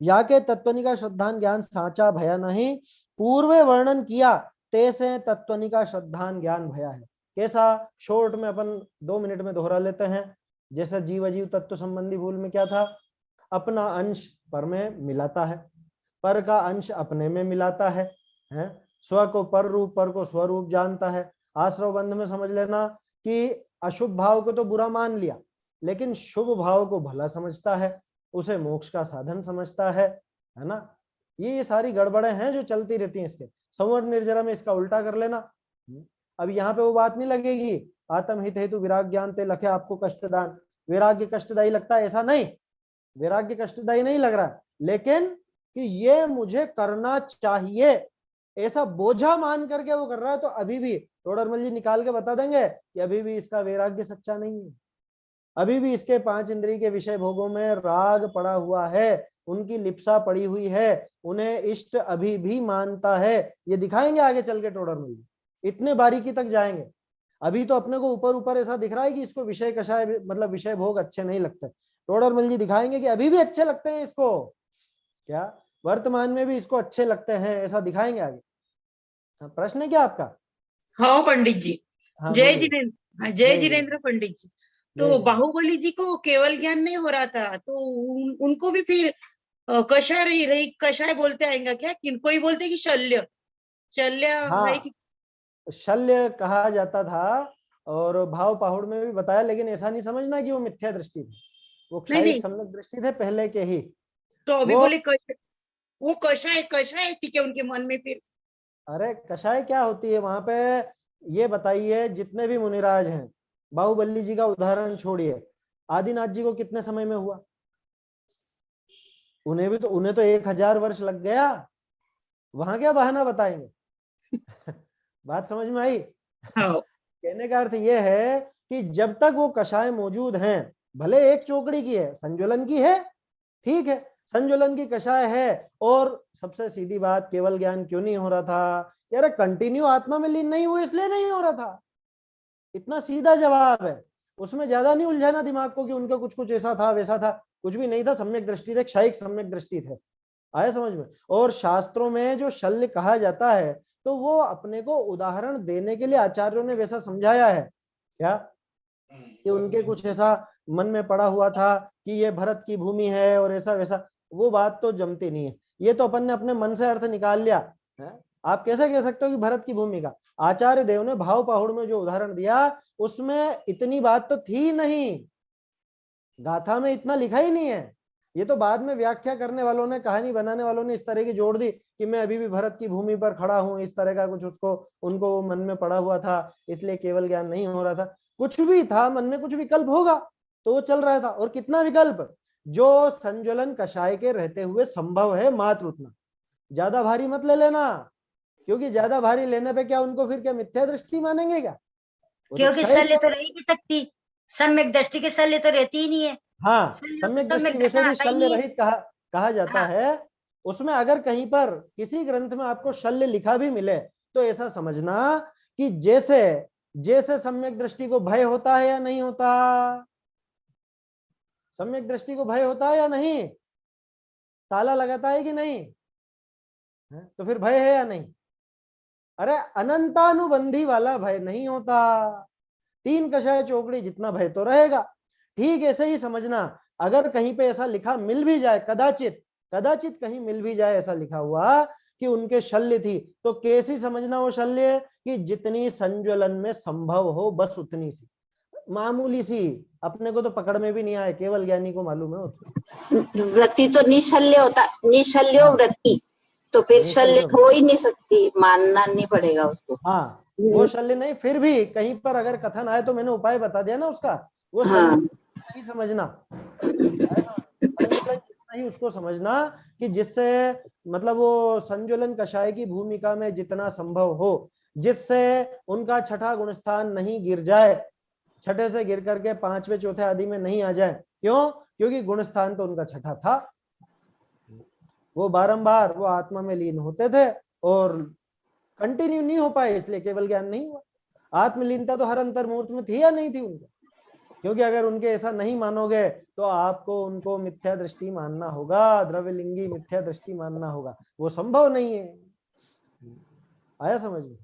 Speaker 1: या के तत्वनिका श्रद्धान ज्ञान साचा भया नहीं, पूर्वे वर्णन किया तेसे तत्वनिका श्रद्धान ज्ञान भया है। कैसा, शॉर्ट में अपन 2 मिनट में दोहरा लेते हैं। जैसा जीव अजीव तत्व संबंधी भूल में क्या था, अपना अंश पर में मिलाता है, पर का अंश अपने में मिलाता है, स्व को पर रूप, पर को स्वरूप जानता है। आश्रव बंध में समझ लेना कि अशुभ भाव को तो बुरा मान लिया, लेकिन शुभ भाव को भला समझता है, उसे मोक्ष का साधन समझता है ना। ये सारी गड़बड़ें हैं जो चलती रहती हैं इसके। संवर्ण निर्जरा में इसका उल्टा कर लेना। अब यहाँ पे वो बात नहीं लगेगी, आत्म हित हेतु विराग ज्ञान ते लखे आपको कष्टदान, वैराग्य कष्टदायी लगता है, ऐसा नहीं, वैराग्य कष्टदायी नहीं लग रहा, लेकिन कि ये मुझे करना चाहिए ऐसा बोझा मान करके वो कर रहा है, तो अभी भी टोडरमल जी निकाल के बता देंगे कि अभी भी इसका वैराग्य सच्चा नहीं है, अभी भी इसके 5 इंद्रिय के विषय भोगों में राग पड़ा हुआ है, उनकी लिप्सा पड़ी हुई है, उन्हें इष्ट अभी भी मानता है। ये दिखाएंगे आगे चल के टोडरमल जी, इतने बारीकी तक जाएंगे। अभी तो अपने को ऊपर ऊपर ऐसा दिख रहा है कि इसको विषय कषाय मतलब विषय भोग अच्छे नहीं लगते, टोडरमल जी दिखाएंगे कि अभी भी अच्छे लगते हैं इसको, क्या वर्तमान में भी इसको अच्छे लगते हैं, ऐसा दिखाएंगे आगे। प्रश्न है क्या आपका?
Speaker 2: हाँ पंडित जी।
Speaker 1: हाँ,
Speaker 2: जय जिनेन्द्र, जय जिनेन्द्र पंडित जी। तो बाहुबली जी को केवल ज्ञान नहीं हो रहा था, तो उनको भी फिर कषाय रही कषाय बोलते आएंगे क्या? कोई बोलते कि शल्य शल्य है कि
Speaker 1: शल्य कहा जाता था, और भाव पहाड़ में भी बताया, लेकिन ऐसा नहीं समझना कि वो मिथ्या दृष्टि थी, वो क्षायिक सम्यक दृष्टि थे पहले के ही।
Speaker 2: तो अभी बोले वो कषाय कषाय थी क्या उनके मन में फिर?
Speaker 1: अरे कषाय क्या होती है वहां पे, ये बताइए, जितने भी मुनिराज हैं, बाहुबली जी का उदाहरण छोड़िए, आदिनाथ जी को कितने समय में हुआ? उन्हें तो 1000 वर्ष लग गया, वहां क्या बहाना बताएंगे? बात समझ में आई? कहने का अर्थ यह है कि जब तक वो कषाय मौजूद हैं, भले एक चौकड़ी की है, संज्वलन की है, ठीक है, संज्वलन की कषाय है, और सबसे सीधी बात, केवल ज्ञान क्यों नहीं हो रहा था? यार कंटिन्यू आत्मा में लीन नहीं हुए इसलिए नहीं हो रहा था, इतना सीधा जवाब है। उसमें ज्यादा नहीं उलझाना दिमाग को कि उनका कुछ कुछ ऐसा था वैसा था, कुछ भी नहीं था, सम्यक दृष्टि थे, क्षयिक सम्यक दृष्टि थे। आया समझ में? और शास्त्रों में जो शल्य कहा जाता है, तो वो अपने को उदाहरण देने के लिए आचार्यों ने वैसा समझाया है क्या, कि उनके कुछ ऐसा मन में पड़ा हुआ था कि ये भरत की भूमि है और ऐसा वैसा, वो बात तो जमती नहीं है। ये तो अपन ने अपने मन से अर्थ निकाल लिया है। आप कैसे कह सकते हो कि भरत की भूमि का? आचार्य देव ने भाव पहाड़ में जो उदाहरण दिया उसमें इतनी बात तो थी नहीं, गाथा में इतना लिखा ही नहीं है। ये तो बाद में व्याख्या करने वालों ने, कहानी बनाने वालों ने इस तरह की जोड़ दी कि मैं अभी भी भरत की भूमि पर खड़ा हूं, इस तरह का कुछ उसको उनको मन में पड़ा हुआ था, इसलिए केवल ज्ञान नहीं हो रहा था। कुछ भी था मन में, कुछ विकल्प होगा तो वो चल रहा था। और कितना विकल्प, जो संज्वलन कषाय के रहते हुए संभव है मात्र उतना, ज्यादा भारी मत ले लेना, क्योंकि ज्यादा भारी लेने पे क्या उनको फिर क्या मिथ्या दृष्टि मानेंगे क्या?
Speaker 3: क्योंकि शल्य तो रह ही नहीं सकती, सम्यक दृष्टि के शल्य तो रहती ही नहीं है।
Speaker 1: हाँ, सम्यक दृष्टि वैसे भी शल्य रहित कहा जाता है। उसमें अगर कहीं पर किसी ग्रंथ में आपको शल्य लिखा भी मिले तो ऐसा समझना कि जैसे जैसे सम्यक दृष्टि को भय होता है या नहीं होता, सम्यक दृष्टि को भय होता है या नहीं, ताला लगाता है कि नहीं, तो फिर भय है या नहीं? अरे अनंतानुबंधी वाला भय नहीं होता, 3 कषाय चौकड़ी जितना भय तो रहेगा। ठीक ऐसे ही समझना, अगर कहीं पे ऐसा लिखा मिल भी जाए, कदाचित कहीं मिल भी जाए ऐसा लिखा हुआ कि उनके शल्य थी, तो कैसी समझना वो शल्य, कि जितनी संज्वलन में संभव हो बस उतनी सी, मामूली सी, अपने को तो पकड़ में भी नहीं आए, केवल ज्ञानी को मालूम है।
Speaker 4: वृत्ति तो निशल्य होता, निशल्यो वृत्ति, तो फिर शल्य हो ही नहीं सकती, मानना नहीं पड़ेगा उसको।
Speaker 1: हाँ, वो शल्य नहीं, फिर भी कहीं पर अगर कथन आए तो मैंने उपाय बता दिया ना उसका, वो शल्य नहीं समझना, ही उसको समझना कि जिससे मतलब वो संज्वलन कषाय की भूमिका में जितना संभव हो, जिससे उनका छठा गुणस्थान नहीं गिर जाए, छठे से गिर करके 5वें चौथे आदि में नहीं आ जाए, क्यों? क्योंकि गुण स्थान तो उनका छठा था, वो बारंबार वो आत्मा में लीन होते थे और कंटिन्यू नहीं हो पाए, इसलिए केवल ज्ञान नहीं हुआ। आत्मलीनता तो हर अंतर्मुहूर्त में थी या नहीं थी उनके? क्योंकि अगर उनके ऐसा नहीं मानोगे तो आपको उनको मिथ्या दृष्टि मानना होगा, द्रव्यलिंगी मिथ्या दृष्टि मानना होगा, वो संभव नहीं है। आया समझ में?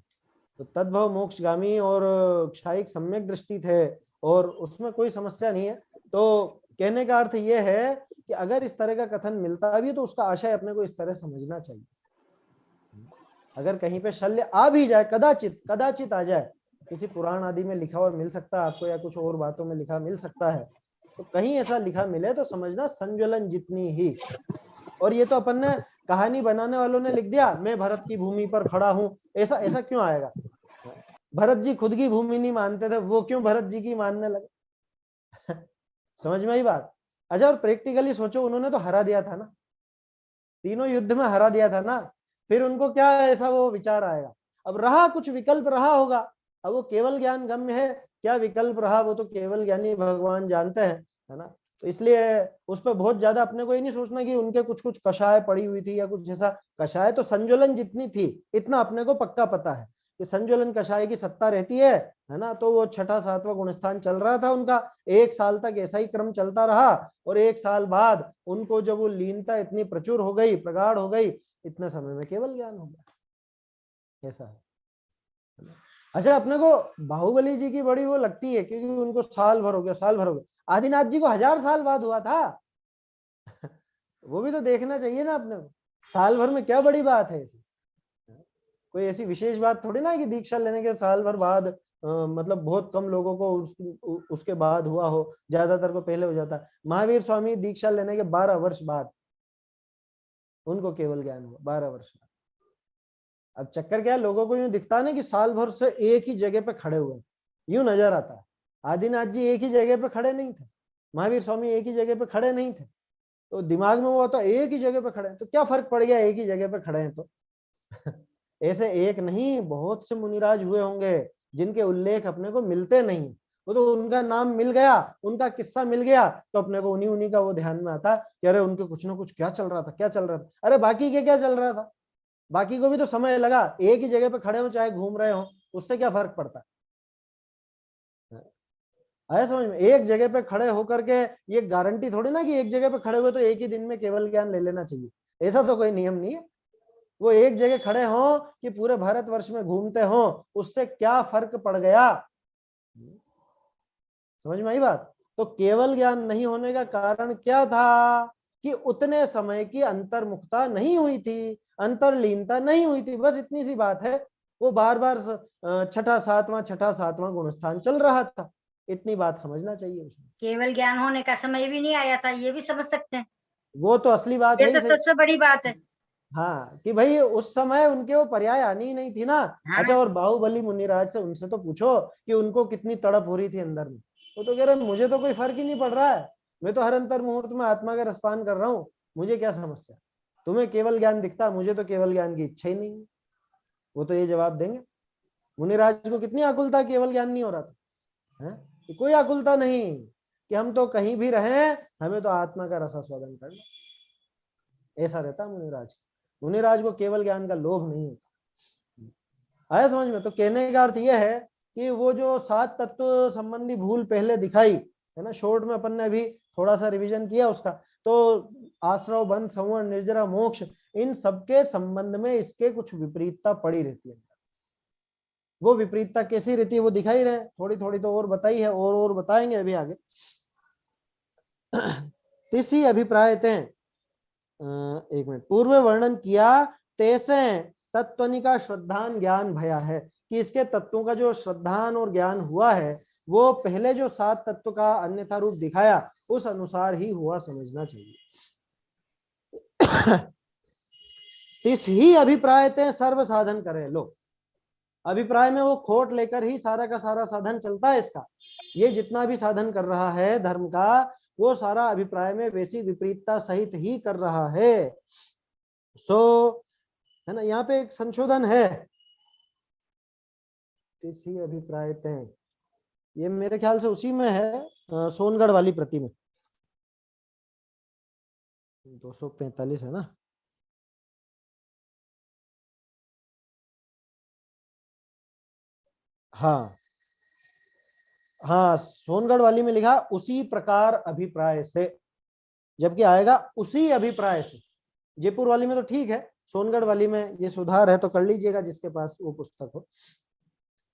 Speaker 1: तो तद्भव मोक्षगामी और क्षायिक सम्यक दृष्टि थे और उसमें कोई समस्या नहीं है। तो कहने का अर्थ यह है कि अगर इस तरह का कथन मिलता भी तो उसका आशय अपने को इस तरह समझना चाहिए। अगर कहीं पे शल्य आ भी जाए, कदाचित कदाचित आ जाए, किसी पुराण आदि में लिखा और मिल सकता है आपको, या कुछ और बातों में लिखा मिल सकता है, तो कहीं ऐसा लिखा मिले तो समझना संज्वलन जितनी ही। और ये तो अपन ने कहानी बनाने वालों ने लिख दिया, मैं भरत की भूमि पर खड़ा हूं, ऐसा ऐसा क्यों आएगा? भरत जी खुद की भूमि नहीं मानते थे, वो क्यों भरत जी की मानने लगे? समझ में आई बात? अच्छा, और प्रैक्टिकली सोचो, उन्होंने तो हरा दिया था ना, तीनों युद्ध में हरा दिया था ना, फिर उनको क्या ऐसा वो विचार आएगा? अब रहा कुछ विकल्प रहा होगा, अब वो केवल ज्ञान गम्य है, क्या विकल्प रहा वो तो केवल ज्ञानी भगवान जानते हैं, है ना? तो इसलिए उस पर बहुत ज्यादा अपने को ये नहीं सोचना कि उनके कुछ कुछ कषाय पड़ी हुई थी या कुछ ऐसा। कषाय तो संज्वलन जितनी थी इतना अपने को पक्का पता है कि संज्वलन कषाय की सत्ता रहती है ना? तो वो छठा सातवां गुणस्थान चल रहा था उनका, 1 साल तक ऐसा ही क्रम चलता रहा और 1 साल बाद उनको जब वो लीनता इतनी प्रचुर हो गई, प्रगाढ़ हो गई, इतने समय में केवल ज्ञान हो गया। ऐसा है। अच्छा, अपने को बाहुबली जी की बड़ी वो लगती है क्योंकि उनको साल भर हो गया, साल भर हो गया। आदिनाथ जी को 1000 साल बाद हुआ था। वो भी तो देखना चाहिए ना अपने को, साल भर में क्या बड़ी बात है? कोई ऐसी विशेष बात थोड़ी ना कि दीक्षा लेने के साल भर बाद मतलब बहुत कम लोगों को उसके बाद हुआ हो, ज्यादातर को पहले हो जाता है। महावीर स्वामी दीक्षा लेने के 12 वर्ष बाद उनको केवल ज्ञान हुआ, 12 वर्ष बाद। अब चक्कर क्या है, लोगों को यूं दिखता है ना कि साल भर से एक ही जगह पे खड़े हुए, यूं नजर आता है। आदिनाथ जी एक ही जगह पे खड़े नहीं थे, महावीर स्वामी एक ही जगह पे खड़े नहीं थे, तो दिमाग में वो होता एक ही जगह पे खड़े हैं तो क्या फर्क पड़ गया, एक ही जगह पे खड़े हैं तो। ऐसे एक नहीं बहुत से मुनिराज हुए होंगे जिनके उल्लेख अपने को मिलते नहीं, वो तो उनका नाम मिल गया, उनका किस्सा मिल गया तो अपने को उन्हीं उन्हीं का वो ध्यान में आता कि अरे उनके कुछ ना कुछ क्या चल रहा था, क्या चल रहा था। अरे बाकी के क्या चल रहा था, बाकी को भी तो समय लगा, एक ही जगह पे खड़े हो चाहे घूम रहे हो, उससे क्या फर्क पड़ता है? आया समझ में? एक जगह पे खड़े होकर के ये गारंटी थोड़ी ना कि एक जगह पे खड़े हुए तो एक ही दिन में केवल ज्ञान ले लेना चाहिए, ऐसा तो कोई नियम नहीं है। वो एक जगह खड़े हो कि पूरे भारतवर्ष में घूमते हो, उससे क्या फर्क पड़ गया? समझ में आई बात? तो केवल ज्ञान नहीं होने का कारण क्या था कि उतने समय की अंतर्मुखता नहीं हुई थी, अंतर्लीनता नहीं हुई थी, बस इतनी सी बात है। वो बार बार छठा सातवां गुणस्थान चल रहा था, इतनी बात समझना चाहिए उसमें।
Speaker 3: केवल ज्ञान होने का समय भी नहीं आया था, ये भी समझ सकते हैं।
Speaker 1: वो तो असली बात
Speaker 3: ये
Speaker 1: है ही
Speaker 3: तो
Speaker 1: सही।
Speaker 3: सबसे बड़ी बात है।
Speaker 1: हाँ, कि भाई उस समय उनके वो पर्याय आनी ही नहीं थी ना।
Speaker 3: हाँ।
Speaker 1: अच्छा, और बाहुबली मुनिराज से उनसे तो पूछो कि उनको कितनी तड़प हो रही थी अंदर में, वो तो कह रहे मुझे तो कोई फर्क ही नहीं पड़ रहा है, मैं तो हर अंतर मुहूर्त में आत्मा का रसपान कर रहा हूँ, मुझे क्या समस्या, तुम्हें केवल ज्ञान दिखता, मुझे तो केवल ज्ञान की इच्छा ही नहीं है। वो तो ये जवाब देंगे। मुनिराज को कितनी आकुलता, केवल ज्ञान नहीं हो रहा था, है? कोई आकुलता नहीं कि हम तो कहीं भी रहे, हमें तो आत्मा का रसास्वादन करना, ऐसा रहता मुनिराज। मुनिराज को केवल ज्ञान का लोभ नहीं होता। आया समझ में? तो कहने का अर्थ यह है कि वो जो 7 तत्व संबंधी भूल पहले दिखाई है ना, शॉर्ट में अपन ने अभी थोड़ा सा रिवीजन किया उसका, तो आश्रव, बंध, संवरण, निर्जरा, मोक्ष, इन सबके संबंध में इसके कुछ विपरीतता पड़ी रहती है। वो विपरीतता कैसी रहती है वो दिखाई रहे, थोड़ी थोड़ी तो और बताई है, और बताएंगे अभी आगे। तीसरी अभिप्राय थे, एक मिनट, पूर्व वर्णन किया तैसे तत्वनिका श्रद्धान ज्ञान भया है, कि इसके तत्वों का जो श्रद्धान और ज्ञान हुआ है वो पहले जो 7 तत्व का अन्यथा रूप दिखाया उस अनुसार ही हुआ समझना चाहिए। तीस ही अभिप्राय ते सर्व साधन करे। लो, अभिप्राय में वो खोट लेकर ही सारा का सारा साधन चलता है इसका। ये जितना भी साधन कर रहा है धर्म का, वो सारा अभिप्राय में वैसी विपरीतता सहित ही कर रहा है। है ना, यहाँ पे एक संशोधन है, किसी अभिप्राय, ये मेरे ख्याल से उसी में है, सोनगढ़ वाली प्रति में। 245 है ना। हाँ हाँ, सोनगढ़ वाली में लिखा उसी प्रकार अभिप्राय से, जबकि आएगा उसी अभिप्राय से। जयपुर वाली में तो ठीक है, सोनगढ़ वाली में ये सुधार है, तो कर लीजिएगा जिसके पास वो पुस्तक हो।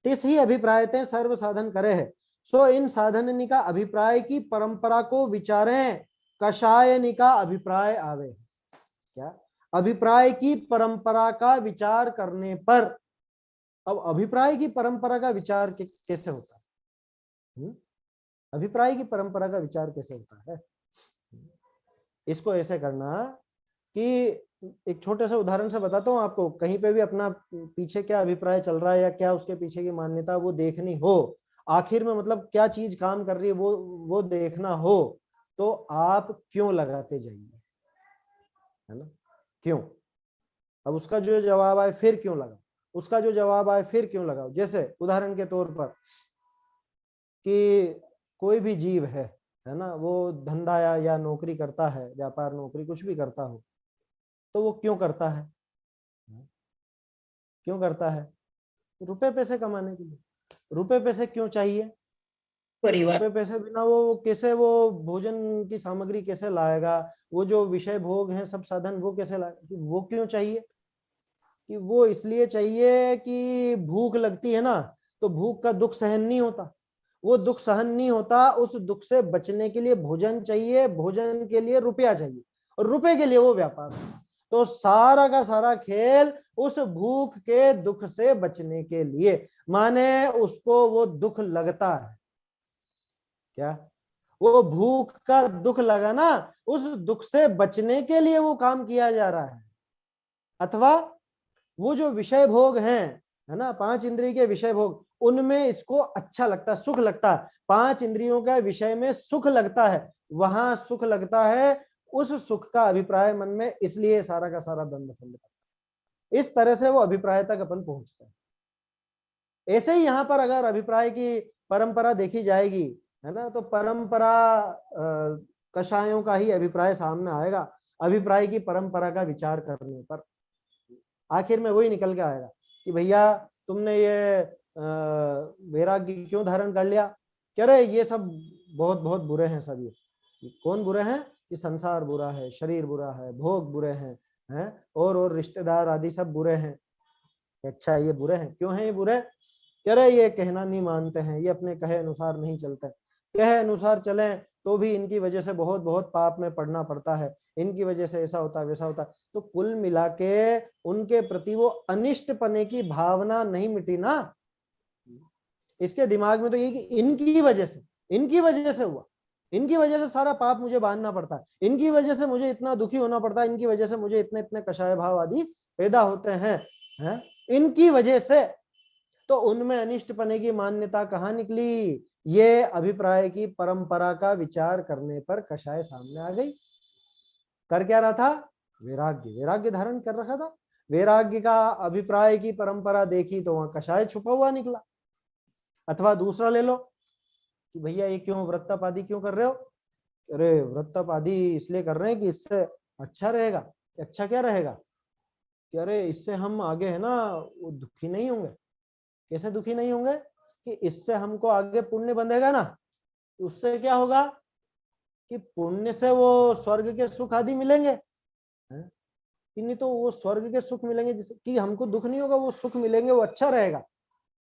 Speaker 1: तिस ही अभिप्रायते सर्व साधन करे है, सो इन साधननिका अभिप्राय की परंपरा को विचारें, कषायनिका अभिप्राय आवे। क्या? अभिप्राय की परंपरा का विचार करने पर, अब अभिप्राय की परंपरा का विचार कैसे होता है? अभिप्राय की परंपरा का विचार कैसे होता है? इसको ऐसे करना कि एक छोटे से उदाहरण से बताता हूं आपको, कहीं पे भी अपना पीछे क्या अभिप्राय चल रहा है या क्या उसके पीछे की मान्यता वो देखनी हो, आखिर में मतलब क्या चीज काम कर रही है वो देखना हो, तो आप क्यों लगाते जाइए, है ना? क्यों? अब उसका जो जवाब आए फिर क्यों लगाओ, उसका जो जवाब आए फिर क्यों लगाओ। जैसे उदाहरण के तौर पर कि कोई भी जीव है ना, वो धंधा या नौकरी करता है, व्यापार नौकरी कुछ भी करता हो, तो वो क्यों करता है? क्यों करता है? रुपए पैसे कमाने के लिए। रुपए पैसे क्यों चाहिए?
Speaker 2: परिवार।
Speaker 1: रुपए पैसे बिना वो कैसे वो भोजन की सामग्री कैसे लाएगा, वो जो विषय भोग हैं सब साधन वो कैसे लाएगा? वो क्यों चाहिए? कि वो इसलिए चाहिए कि भूख लगती है ना, तो भूख का दुख सहन नहीं होता, वो दुख सहन नहीं होता, उस दुख से बचने के लिए भोजन चाहिए, भोजन के लिए रुपया चाहिए, और रुपए के लिए वो व्यापार। तो सारा का सारा खेल उस भूख के दुख से बचने के लिए, माने उसको वो दुख लगता है। क्या? वो भूख का दुख लगा ना, उस दुख से बचने के लिए वो काम किया जा रहा है। अथवा वो जो विषय भोग हैं, है ना, 5 इंद्रिय के विषय भोग, उनमें इसको अच्छा लगता है, सुख लगता है, 5 इंद्रियों का विषय में सुख लगता है, वहां सुख लगता है, उस सुख का अभिप्राय मन में, इसलिए सारा का सारा द्वंद्व फल करता है। इस तरह से वो अभिप्राय तक अपन पहुंचते हैं। ऐसे ही यहाँ पर अगर अभिप्राय की परंपरा देखी जाएगी, है ना, तो परंपरा कषायों का ही अभिप्राय सामने आएगा। अभिप्राय की परंपरा का विचार करने पर आखिर में वही निकल के आएगा कि भैया तुमने ये वैराग्य क्यों धारण कर लिया? कह रहे ये सब बहुत बहुत बुरे हैं सब। ये कौन बुरे हैं? कि संसार बुरा है, शरीर बुरा है, भोग बुरे हैं, और रिश्तेदार आदि सब बुरे हैं। अच्छा ये बुरे हैं, क्यों हैं ये बुरे? कह रहे ये कहना नहीं मानते हैं, ये अपने कहे अनुसार नहीं चलते, कहे अनुसार चलें तो भी इनकी वजह से बहुत बहुत पाप में पड़ना पड़ता है, इनकी वजह से ऐसा होता है वैसा होता है। तो कुल मिला के उनके प्रति वो अनिष्ट पने की भावना नहीं मिटी ना। इसके दिमाग में तो ये कि इनकी वजह से हुआ, इनकी वजह से सारा पाप मुझे बांधना पड़ता है, इनकी वजह से मुझे इतना दुखी होना पड़ता है, इनकी वजह से मुझे इतने इतने कषाय भाव आदि पैदा होते हैं, इनकी वजह से। तो उनमें अनिष्ट पने की मान्यता कहाँ निकली? ये अभिप्राय की परंपरा का विचार करने पर कषाय सामने आ गई। कर क्या रहा था? वैराग्य धारण कर रखा था। वैराग्य का अभिप्राय की परंपरा देखी तो वहां कषाय छुपा हुआ निकला। अथवा दूसरा ले लो कि भैया ये क्यों व्रतप आदि क्यों कर रहे हो? अरे व्रतप आदि इसलिए कर रहे हैं कि इससे अच्छा रहेगा। अच्छा क्या रहेगा? कि अरे इससे हम आगे है ना वो दुखी नहीं होंगे। कैसे दुखी नहीं होंगे? कि इससे हमको आगे पुण्य बंधेगा ना, उससे क्या होगा कि पुण्य से वो स्वर्ग के सुख आदि मिलेंगे, कि नहीं तो वो स्वर्ग के सुख मिलेंगे जिससे कि हमको दुख नहीं होगा, वो सुख मिलेंगे, वो अच्छा रहेगा।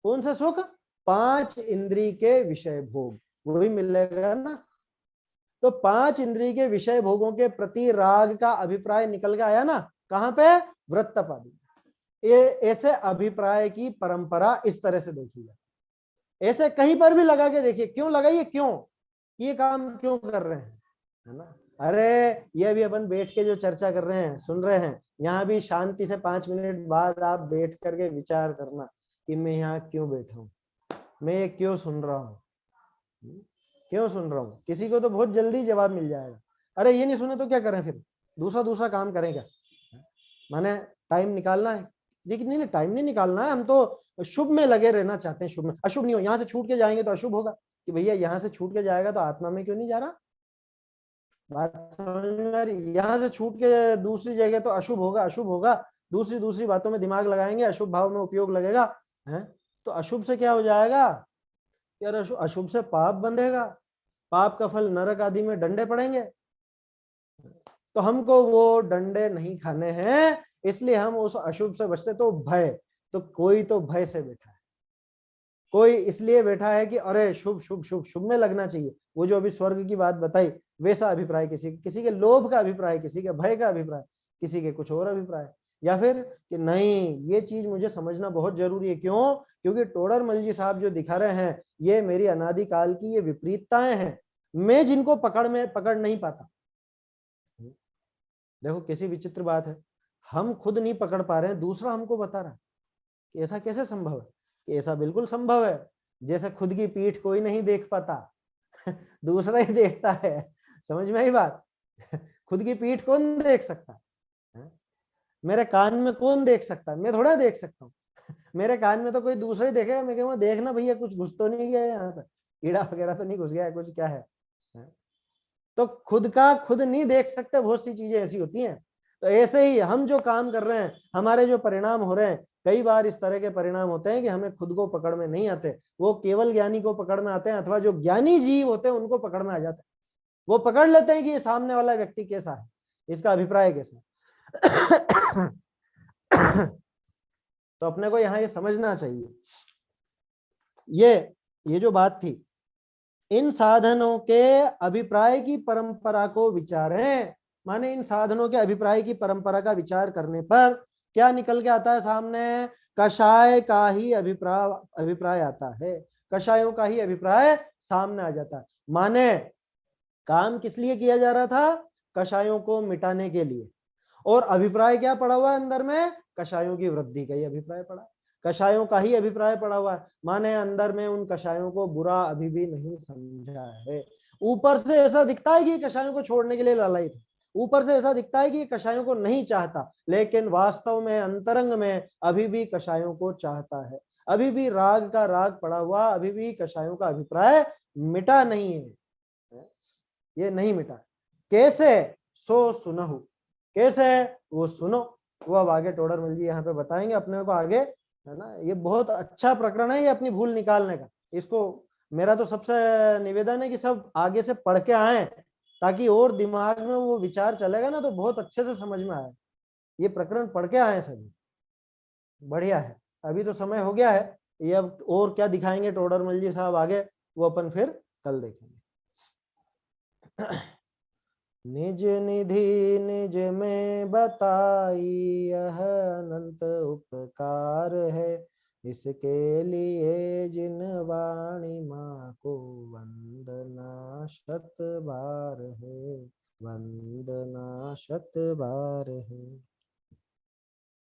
Speaker 1: कौन सा सुख? 5 इंद्रिय के विषय भोग, वही मिलेगा ना। तो 5 इंद्रिय के विषय भोगों के प्रति राग का अभिप्राय निकल के आया ना, कहाँ पे? व्रतप आदि। ये ऐसे अभिप्राय की परंपरा इस तरह से देखी जाए। ऐसे कहीं पर भी लगा के देखिए, क्यों लगाइए, क्यों ये काम क्यों कर रहे हैं, है ना? अरे ये भी अपन बैठ के जो चर्चा कर रहे हैं, सुन रहे हैं, यहाँ भी शांति से 5 मिनट बाद आप बैठ करके विचार करना कि मैं यहाँ क्यों बैठा हूँ, मैं ये क्यों सुन रहा हूँ, क्यों सुन रहा हूँ। किसी को तो बहुत जल्दी जवाब मिल जाएगा। अरे ये नहीं सुने तो क्या करें फिर? दूसरा काम करें क्या? माने टाइम निकालना है, लेकिन नहीं टाइम नहीं निकालना है, हम तो शुभ में लगे रहना चाहते हैं। शुभ में अशुभ नहीं हो। यहाँ से छूट के जाएंगे तो अशुभ होगा कि भैया यहाँ से छूट के जाएगा तो आत्मा में क्यों नहीं जा रहा? बात समझ में आ रही? यहाँ से छूट के दूसरी जगह तो अशुभ होगा, अशुभ होगा, दूसरी दूसरी बातों में दिमाग लगाएंगे, अशुभ भाव में उपयोग लगेगा, है? तो अशुभ से क्या हो जाएगा यार? अशुभ से पाप बंधेगा, पाप का फल नरक आदि में डंडे पड़ेंगे। तो हमको वो डंडे नहीं खाने हैं, इसलिए हम उस अशुभ से बचते। तो भय, तो कोई तो भय से बैठा है, कोई इसलिए बैठा है कि अरे शुभ शुभ शुभ शुभ में लगना चाहिए। वो जो अभी स्वर्ग की बात बताई, वैसा अभिप्राय किसी के लोभ का अभिप्राय, किसी के भय का अभिप्राय, किसी के कुछ और अभिप्राय, या फिर कि नहीं ये चीज मुझे समझना बहुत जरूरी है। क्यों? क्योंकि टोडरमल जी साहब जो दिखा रहे हैं ये मेरी अनादिकाल की ये विपरीतताएं हैं, मैं जिनको पकड़ नहीं पाता। देखो कैसी विचित्र बात है, हम खुद नहीं पकड़ पा रहे हैं, दूसरा हमको बता रहा है कि ऐसा कैसे संभव है। कि ऐसा बिल्कुल संभव है, जैसे खुद की पीठ कोई नहीं देख पाता दूसरा ही देखता है। समझ में आई बात? खुद की पीठ कौन देख सकता है? मेरे कान में कौन देख सकता है? मैं थोड़ा देख सकता हूँ। मेरे कान में तो कोई दूसरा ही देखेगा। मैं कहूँगा देखना भैया कुछ घुस तो नहीं गया है यहाँ पर, कीड़ा वगैरह तो नहीं घुस गया है, कुछ क्या है? तो खुद का खुद नहीं देख सकते, बहुत सी चीजें ऐसी होती हैं। तो ऐसे ही हम जो काम कर रहे हैं, हमारे जो परिणाम हो रहे हैं, कई बार इस तरह के परिणाम होते हैं कि हमें खुद को पकड़ में नहीं आते, वो केवल ज्ञानी को पकड़ में आते हैं, अथवा जो ज्ञानी जीव होते हैं उनको पकड़ में आ जाते हैं। वो पकड़ लेते हैं कि ये सामने वाला व्यक्ति कैसा है, इसका अभिप्राय कैसा है। तो अपने को यहाँ ये समझना चाहिए, ये जो बात थी, इन साधनों के अभिप्राय की परंपरा को विचारें। माने इन साधनों के अभिप्राय की परंपरा का विचार करने पर क्या निकल के आता है सामने? कषाय का ही अभिप्राय आता है, कषायों का ही अभिप्राय सामने आ जाता है। माने काम किस लिए किया जा रहा था? कषायों को मिटाने के लिए। और अभिप्राय क्या पड़ा हुआ है अंदर में? कषायों की वृद्धि का ही अभिप्राय पड़ा, कषायों का ही अभिप्राय पड़ा हुआ है। माने अंदर में उन कषायों को बुरा अभी भी नहीं समझा है। ऊपर से ऐसा दिखता है कि कषायों को छोड़ने के लिए लालायित है, ऊपर से ऐसा दिखता है कि कषायों को नहीं चाहता, लेकिन वास्तव में अंतरंग में अभी भी कषायों को चाहता है। अभी भी राग का राग पड़ा हुआ, अभी भी कषायों का अभिप्राय मिटा नहीं है, ये नहीं मिटा। कैसे? सो सुनहु, कैसे? वो सुनो। वो अब आगे टोडरमल जी यहाँ पे बताएंगे अपने को आगे, है ना। ये बहुत अच्छा प्रकरण है ये अपनी भूल निकालने का। इसको मेरा तो सबसे निवेदन है कि सब आगे से पढ़ के आए, ताकि और दिमाग में वो विचार चलेगा ना तो बहुत अच्छे से समझ में आए। ये प्रकरण पढ़ के आए सभी, बढ़िया है। अभी तो समय हो गया है, ये अब और क्या दिखाएंगे टोडरमल जी साहब आगे, वो अपन फिर कल देखेंगे। निज निधि निज में बताई यह अनंत उपकार है, इसके लिए जिन वाणी माँ को वंदना शत बार है, वंदना शत बार है।